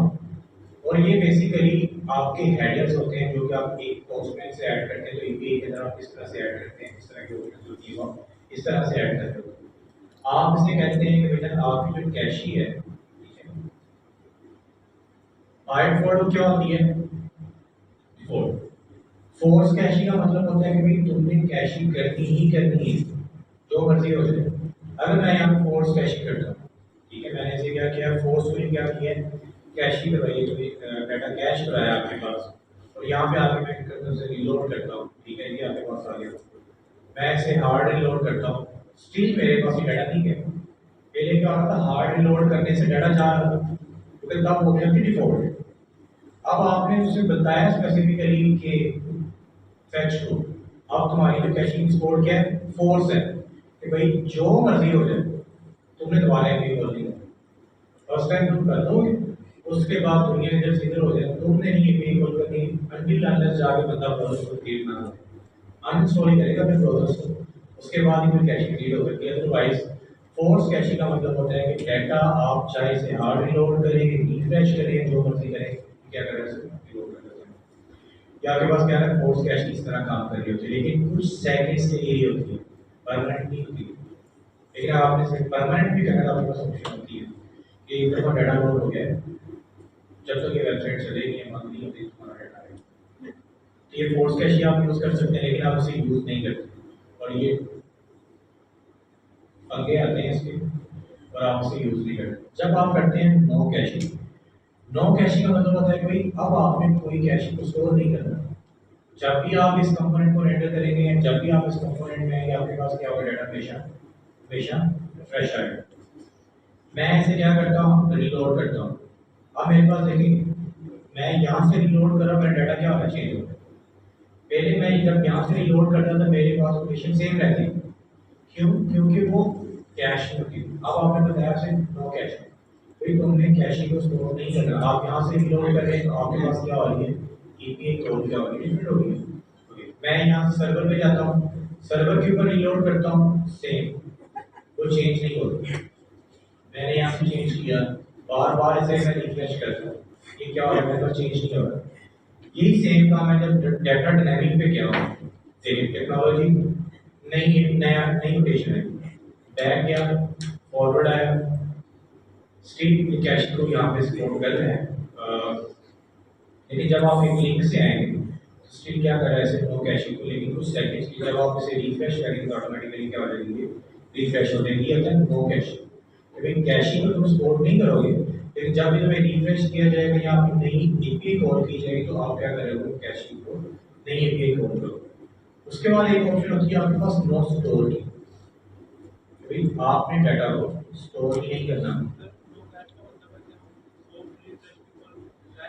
और ये बेसिकली आपके हेडर्स होते हैं जो कि आप एक पोस्टमैन से ऐड करते हैं। तो एपीआई के अंदर आप इस तरह से ऐड करते हैं, इस तरह के ऑप्शन होती है आप इस तरह से ऐड करते हो। आप इसे कहते हैं कि बेटा आपकी जो कैशी है, ठीक है, बाय डिफॉल्ट क्या होती है, डिफॉल्ट। फोर्स कैशिंग का मतलब होता है कि भाई तुमने कैशिंग करनी ही करनी है, जो मर्जी हो जाए। अगर मैं यहाँ फोर्स कैशिंग करता हूँ, ठीक है, मैंने इसे क्या किया, फोर्सफुली क्या किया, कैशिंग करवाई, तो डाटा कैश कराया आपके पास। और यहाँ पे आके मैं करता हूँ, रिलोड करता हूँ, ठीक है, ये आपके पास आ गया। मैं इसे हार्ड रिलोड करता हूँ, स्टिल मेरे पास ये डाटा नहीं है। पहले क्या होता था, हार्ड रिलोड करने से डाटा जा रहा था क्योंकि तब हो गया थी डिफॉल्ट। अब आपने उसे बताया स्पेसिफिकली कि फेच को, अब तुम्हारी जो कैशिंग स्कोर क्या है, फोर्स है कि भाई जो मर्जी हो जाए तुमने दोबारा एपी खोल दिया। फर्स्ट टाइम तुम कर दोगे, उसके बाद दुनिया इधर से इधर हो जाए, तुमने नहीं एपी खोल करनी अनटिल अनलेस जाके बंदा प्रोसेस को क्रिएट ना हो, अनइंस्टॉल करेगा फिर प्रोसेस को, उसके बाद ही फिर कैशिंग क्रिएट हो सकती है। अदरवाइज फोर्स कैशिंग का मतलब होता है कि डाटा आप चाहे इसे हार्ड रिलोड करें, रिफ्रेश करें, जो मर्जी करें, क्या करें, रिलोड कर सकते हैं। या आपके पास क्या है, फोर्स कैश इस तरह काम कर रही होती है, लेकिन कुछ सेकंड्स के लिए होती है, परमानेंट नहीं होती। लेकिन आपने सिर्फ परमानेंट भी करना, आपके पास ऑप्शन होती है कि एक दफा डाटा लोड हो गया, जब तक ये वेबसाइट चलेगी या बंद नहीं होती तुम्हारा डाटा है। तो ये फोर्स कैश आप यूज कर सकते हैं, लेकिन आप इसे यूज नहीं करते, और ये पंगे आते हैं इसके, और आप इसे यूज नहीं करते। जब आप करते हैं नो कैशिंग, नो कैशिंग का मतलब होता है कि भाई अब आपने कोई कैशिंग को स्टोर नहीं करना। जब भी आप इस कंपोनेंट को रेंडर करेंगे, जब भी आप इस कंपोनेंट में आएंगे, आपके पास क्या होगा, डाटा हमेशा हमेशा फ्रेश आएगा। मैं इसे क्या करता हूँ, रिलोड करता हूँ। अब मेरे पास देखिए, मैं यहाँ से रिलोड कर रहा हूँ, मेरा डाटा क्या होना चाहिए होगा। पहले मैं जब यहाँ से रिलोड करता था मेरे पास लोकेशन सेम रहती, क्यों, क्योंकि वो कैश में होती। अब आपने बताया से नो कैश, भाई तुमने कैशिंग को स्टोर नहीं करना। आप यहाँ से रिलोड कर रहे हैं तो आपके पास क्या हो रही है, एपीआई कोड क्या हो रही है, डिफरेंट हो रही है। मैं यहाँ से सर्वर पे जाता हूँ, सर्वर के ऊपर रिलोड करता हूँ, सेम, वो चेंज नहीं होती। मैंने यहाँ से चेंज किया, बार बार इसे मैं रिफ्रेश करता हूँ, ये क्या हो रहा है, मेरे पास चेंज नहीं हो रहा। यही सेम काम है जब डाटा डायनेमिक पे क्या हो, देखिए टेक्नोलॉजी नई नया नई नोटेशन है, बैक गया, फॉरवर्ड आया, स्ट्रीट कैश को यहाँ पे सपोर्ट कर रहे हैं। लेकिन जब आप एक लिंक से आएंगे तो स्टिल क्या कर रहा है, ऐसे नो कैशिंग को, लेकिन कुछ सेकंड्स की जब आप इसे रिफ्रेश करेंगे तो ऑटोमेटिकली क्या हो जाएंगे, रिफ्रेश हो जाएगी। होता है नो कैशिंग, लेकिन कैशिंग को तुम सपोर्ट नहीं करोगे, लेकिन जब भी तुम्हें रिफ्रेश किया जाएगा या आपकी नई एपीआई कॉल की जाएगी तो आप क्या करोगे, कैशिंग को नई एपीआई कॉल करोगे। उसके बाद एक ऑप्शन होती है आपके पास नो स्टोर की, भाई आपने डाटा को स्टोर नहीं करना।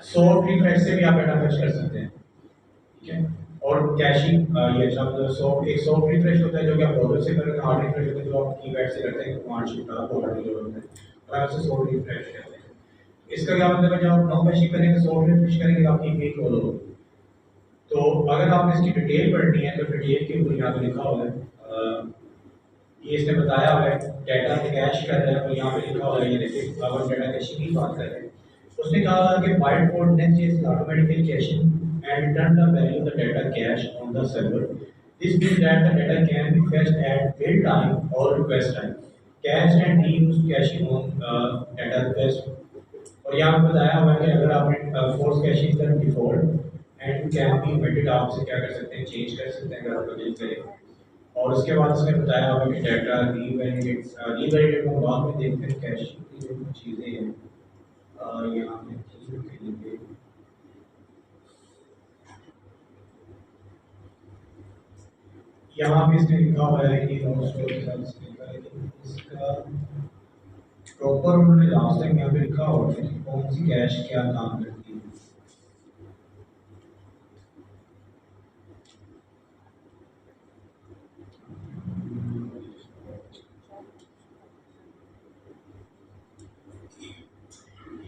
सॉफ्ट रिफ्रेश से भी आप डाटा फेच कर सकते हैं, ठीक है। और कैशिंग ये जब सॉफ्ट, एक सॉफ्ट रिफ्रेश होता है जो कि आप ब्राउज़र से करते हैं, हार्ड रिफ्रेश होता है जो आप कीपैड से करते हैं, कमांड शिफ्ट आप हार्ड रिलोड होता है, और आप इसे सॉफ्ट रिफ्रेश कहते हैं। इसका क्या मतलब है, जब आप नो कैशिंग करेंगे, सॉफ्ट रिफ्रेश करेंगे तो आपकी पेज खोल होगी। तो अगर आपने इसकी डिटेल पढ़नी है तो डिटेल के ऊपर यहाँ पे लिखा हुआ है, ये इसने बताया हुआ है डाटा कैश कर रहा है, और यहाँ पे लिखा हुआ है, ये देखिए अगर डाटा कैशिंग की बात कर रहे हैं, उसने कहा था कि by default next is automatically caching and return the value of the data cache on the server. This means that the data can be fetched at build time or request time. Cached and reused caching on data request. और यहाँ पे बताया हुआ है कि अगर आपने फोर्स कैशिंग कर default and can be emitted, आप इसे क्या कर सकते हैं, चेंज कर सकते हैं अगर आप चेंज करें। और उसके बाद उसने बताया हमें कि डाटा रीवैलिडेट को बाद में देखते हैं कैश की जो चीज़ें हैं यहाँ पे चीज़ों के लिए यहाँ पे इसने लिखा हुआ है कि नो स्टोर के साथ इसने लिखा है कि इसका प्रॉपर उन्होंने लास्ट टाइम यहाँ पे लिखा हुआ है कि कौन सी कैश क्या काम करती है।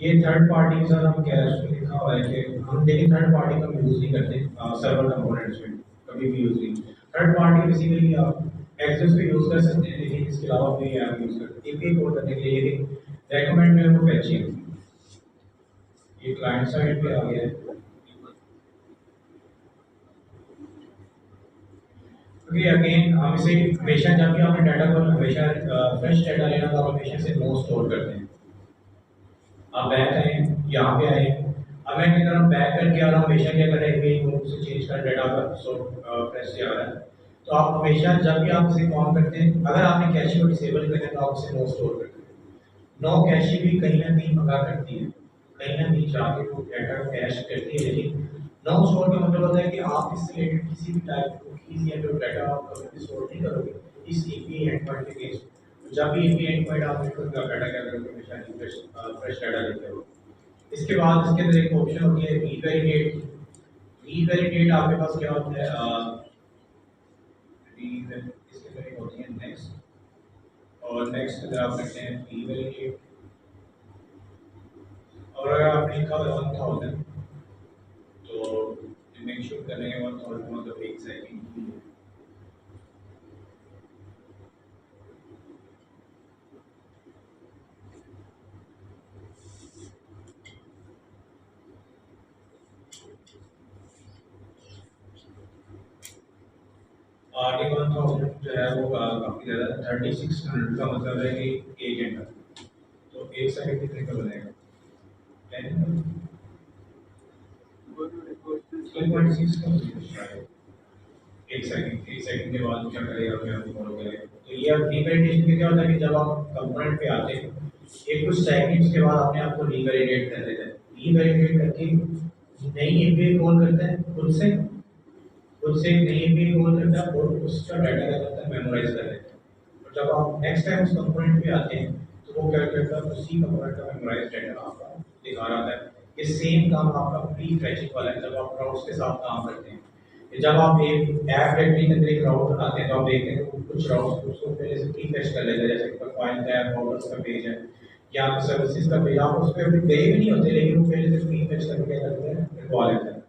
ये थर्ड पार्टी के साथ हम कैश में लिखा हुआ है कि हम लेकिन थर्ड पार्टी का यूज नहीं करते सर्वर कंपोनेंट्स में, कभी भी यूज नहीं। थर्ड पार्टी बेसिकली आप एक्सेस पे यूज कर सकते हैं, लेकिन इसके अलावा कोई ऐप यूज करते हैं एपीआई कोड करने के लिए, लेकिन रेकमेंड में वो फैची है। ये क्लाइंट साइड पे आ गया है क्योंकि अगेन हम इसे हमेशा जब भी आपने डाटा को हमेशा फ्रेश डाटा लेना तो आप हमेशा से नो स्टोर करते हैं। आप बैक आए, यहाँ पे आए, अब मैं क्या कर रहा हूँ, बैक करके आ रहा हूँ, हमेशा क्या कर रहे हैं कि ग्रुप से चेंज कर डाटा का सो फ्रेश से आ रहा है। तो आप हमेशा जब भी आप इसे कॉल करते हैं, अगर आपने कैशे को डिसेबल कर दिया तो आप इसे नो स्टोर करते हैं। नो कैशे भी कहीं ना कहीं मंगा करती है, कहीं ना कहीं जाके वो डाटा कैश करती है, लेकिन नो स्टोर का मतलब होता है कि आप इससे रिलेटेड किसी भी टाइप की कीज या फिर डाटा आप कभी भी स्टोर नहीं करोगे इस एपीआई एंडपॉइंट के केस। जब भी एपीआई एंडपॉइंट आप नेटवर्क का डाटा क्या करोगे, हमेशा फ्रेश डाटा लेते हो। इसके बाद इसके अंदर एक ऑप्शन होती है रीवैलिडेट। रीवैलिडेट आपके पास क्या होता है, इसके अंदर एक होती है नेक्स्ट, और नेक्स्ट अगर आप करते हैं रीवैलिडेट, और अगर आपने लिखा हुआ 1000 तो मेक श्योर करने के 1000 मतलब एक सेकंड की आगे 1000 जो है वो काफी ज्यादा 3600 का मतलब है कि एक घंटा, तो एक सेकंड कितने का बनेगा, 2.6 का शायद। एक सेकंड के बाद क्या करेगा, क्या फॉलो करेगा। तो ये अब रीवैलिडेशन में क्या होता है कि जब आप कंपोनेंट पे आते हैं एक कुछ सेकंड्स के बाद अपने आप को रीवैलिडेट कर देता है। रीवैलिडेट करके नई एपीआई कॉल करता है, खुद से नई एपीआई कॉल करता है और उसका डाटा क्या करता है, मेमोराइज कर लेता है। और जब आप नेक्स्ट टाइम उस कंपोनेंट पे आते हैं तो वो क्या करता है, उसी कंपोनेंट का मेमोराइज डाटा आपका दिखा रहा है। ये सेम काम आपका प्री फैचिंग वाला है जब आप राउट्स के साथ काम करते हैं। जब आप एक ऐप डायरेक्टरी के अंदर एक राउट बनाते हैं तो आप देखते हैं कि कुछ राउट्स उसको पहले से प्री फैच कर लेते हैं, जैसे प्रोफाइल का ऐप ऑर्डर्स का पेज है या सर्विसेज का पेज, आप उस पर अभी गए भी नहीं होते लेकिन वो पहले से प्री फैच करके क्या करते हैं, रखवा लेते हैं।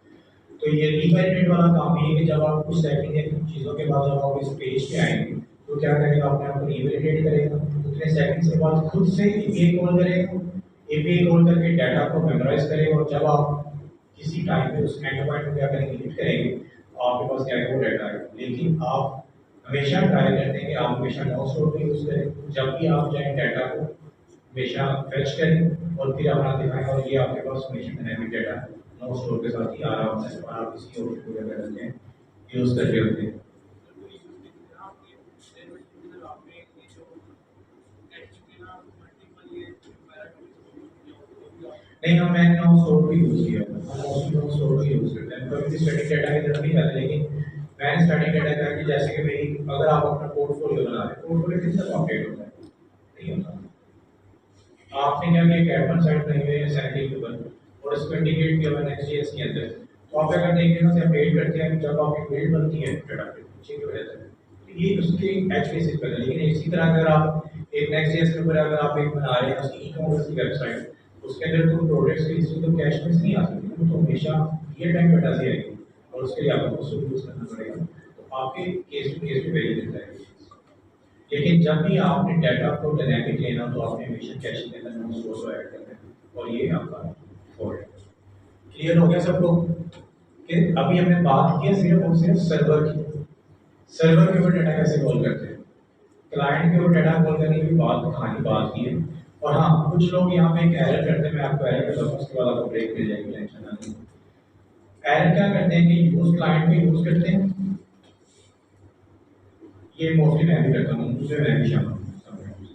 तो ये रीवैलिडेट वाला काम ये है कि जब आप कुछ सेकंड या कुछ चीज़ों के बाद जब आप इस पेज पे आएंगे तो क्या करेगा, अपने आप को रीवैलिडेट करेगा, उतने सेकंड्स के बाद खुद से एपीआई कॉल करेगा, एपीआई कॉल करके डाटा को मेमोराइज करेगा, और जब आप किसी टाइम पे उस एंड पॉइंट को क्या करेंगे, हिट करेंगे, तो आपके पास क्या है वो डाटा है। लेकिन आप हमेशा ट्राई करते हैं कि आप हमेशा नो स्टोर को यूज़ करें, जब भी आप चाहे डाटा को हमेशा फेच करें और फिर अपना दिखाएं, और ये आपके पास हमेशा डायनेमिक डाटा नो स्टोर के साथ ही आ रहा होता है और आप इसी ऑप्शन को क्या करते हैं, यूज़ कर रहे होते हैं। नहीं, हम मैंने नो स्टोर को यूज़ किया, हम मोस्टली नो स्टोर को यूज़ करते हैं, कभी भी स्टैटिक डाटा की तरफ नहीं जाते। लेकिन मैंने स्टैटिक डाटा कहा कि जैसे कि मेरी अगर आप अपना पोर्टफोलियो बना रहे हैं, पोर्टफोलियो किस तरह अपडेट होता है, नहीं होता। आपने क्या किया, कैटवन साइट बनाई हुई है सैंडी के ऊपर और इसको इंटीग्रेट किया हुआ है नेक्स्ट.जेएस के अंदर। तो आप क्या करते हैं कि उसे अपडेट करते हैं जब आपकी बिल्ड बनती है डाटा पे नीचे की वजह से, तो ये उसके एच बेसिस पर है। लेकिन इसी तरह अगर आप एक नेक्स्ट.जेएस के ऊपर अगर आप एक बना रहे हैं उसकी ई-कॉमर्स की वेबसाइट, उसके अंदर तो प्रोडक्ट्स की हिस्ट्री तो कैश में से नहीं आ सकती, वो तो हमेशा रियल टाइम डाटा से आएगी और उसके लिए आपको उसको यूज़ करना पड़ेगा। तो आपके केस टू केस पे वेरी करता है। लेकिन जब भी आपने डाटा को डायनेमिक लेना तो आपने हमेशा कैश के अंदर नो स्टोर को ऐड करना है, और ये आपका फॉल्ट है। क्लियर हो गया सबको कि अभी हमने बात की सिर्फ और सिर्फ सर्वर की, सर्वर के ऊपर डाटा कैसे कॉल करते हैं, क्लाइंट के ऊपर डाटा कॉल करने की बात कहानी बात की है। और हाँ, कुछ लोग यहाँ पे एक एरर करते हैं, मैं आपको एरर बताऊंगा उसके बाद आपको ब्रेक मिल जाएगी, टेंशन ना लें। एरर क्या करते हैं कि यूज क्लाइंट को यूज करते हैं, ये मोस्टली मैं भी करता हूँ, दूसरे मैं भी शामिल हूँ sometimes।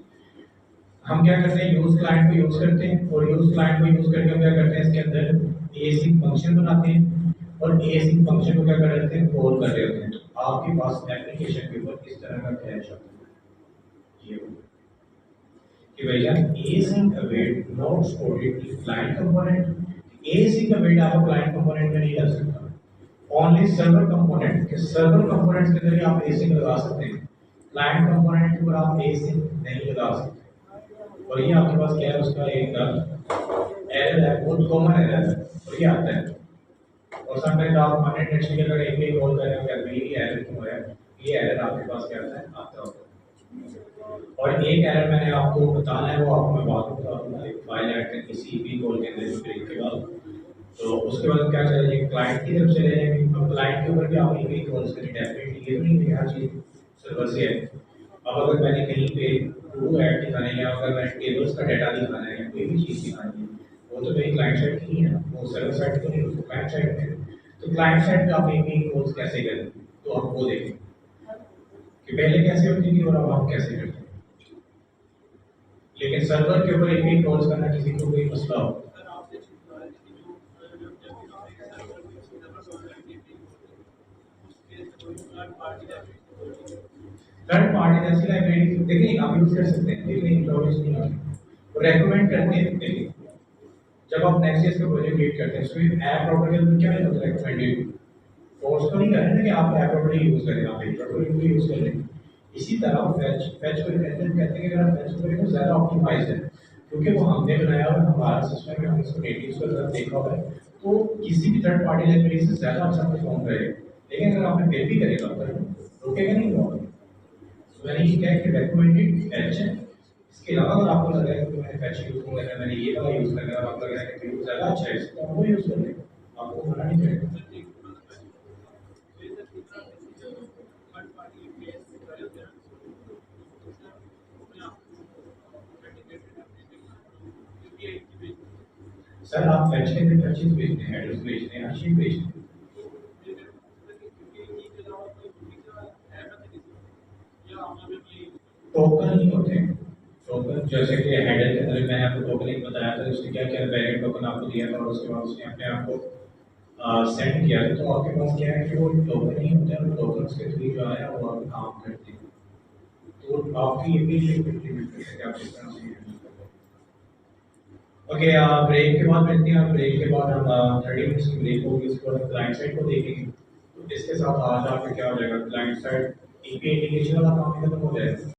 हम क्या करते हैं, यूज क्लाइंट को यूज करते हैं और यूज क्लाइंट को यूज करके हम क्या करते हैं, इसके अंदर एसिक फंक्शन बनाते हैं और एसिक फंक्शन को क्या कर रहे हैं, कॉल कर रहे होते हैं। तो आपके पास एप्लीकेशन के ऊपर इस तरह का कैश आता है, ये कि भैया async await not stored in client component। async await आप client component में नहीं कर सकता, only server component के server components के जरिए आप async लगा सकते हैं, client component के ऊपर आप async नहीं लगा सकते। और ये आपके पास क्या है, उसका एक एरर है, बहुत कॉमन एरर है और ये आता है। और समटाइम्स आप अनइंटेंशनली अगर एक ही कॉल कर रहे हो क्या ये एरर क्यों है, ये एरर आपके पास क्या आता है, आता होता है। और एक एरर मैंने आपको बताना है, वो आपको मैं बाद में बता दूंगा। एक फाइल ऐड करके सीपी कॉल के अंदर ब्रेक के बाद, तो उसके बाद क्या चलेगा, क्लाइंट की तरफ चले जाएंगे। अब क्लाइंट के ऊपर भी आप ईपी कॉल्स करें, डेफिनेटली ये नहीं कि हर चीज़ सर्वर से है। अब अगर मैंने कहीं पे टू ऐड दिखाना है या अगर मैंने टेबल्स का डाटा दिखाना है या कोई भी चीज़ दिखानी है, वो तो मेरी क्लाइंट साइड की नहीं है, वो सर्वर साइड तो नहीं, वो क्लाइंट साइड पे है। तो क्लाइंट साइड पे आप ईपी कॉल्स कैसे करें, तो आप वो देखें कि पहले कैसे होती थी और अब आप कैसे करते हैं। लेकिन सर्वर के ऊपर एक कॉल्स करना किसी को कोई मसला हो, थर्ड पार्टी जैसी लाइब्रेरी देखिए आप यूज कर सकते हैं, लेकिन इंस्टॉलेशन नहीं होती, रेकमेंड करते हैं। देखिए जब आप नेक्स्ट के प्रोजेक्ट रीड करते हैं, सो ऐप प्रॉपर्टी में क्या होता है, रेकमेंडेड फोर्स तो नहीं कर रहे ना कि आप ऐप प्रॉपर्टी यूज करें, आप एक प्रॉपर्टी यूज कर रहे हैं। इसी तरह फैच फैच को कहते हैं कि अगर आप फैच करें तो ज़्यादा ऑप्टिमाइज है, क्योंकि वो हमने बनाया और हमारा सिस्टम में हम इसको नेटिव की तरफ देखा हुआ है, तो किसी भी थर्ड पार्टी लाइब्रेरी से ज़्यादा अच्छा परफॉर्म करेगा। लेकिन अगर आपने फिर भी करेगा तो रुकेगा नहीं वो। तो मैंने ये क्या कि रेकमेंडेड फैच है। इसके अलावा अगर आपको लग रहा है कि मैंने फैच यूज़ नहीं करना, मैंने ये वाला यूज़ करना है, आपको लग रहा है कि ज़्यादा अच्छा है, तो आप वो यूज़ कर लें, आपको मना नहीं करेगा। सर आप फैच के अंदर हर चीज़ भेजते हैं, एड्रेस भेजते हैं, हर चीज़ भेजते हैं। टोकन नहीं होते हैं, टोकन जैसे कि हैंडल के अंदर मैंने आपको टोकन एक बताया था, उसने क्या किया, वेरिएंट टोकन आपको दिया था और उसके बाद उसने अपने आप को सेंड किया था। तो आपके पास क्या है कि वो टोकन नहीं होते हैं, वो टोकन के थ्रू जो है वो आप काम करते हैं। तो आपकी ये भी इम्प्लीमेंट कर सकते हैं आप इस तरह से। ओके, ब्रेक के बाद मिलते हैं। ब्रेक के बाद हम 30 मिनट्स की ब्रेक होगी, उसके बाद क्लाइंट साइड को देखेंगे। तो इसके साथ आज आपका क्या हो जाएगा, क्लाइंट साइड ईपी इंडिकेशन वाला काम खत्म हो जाएगा।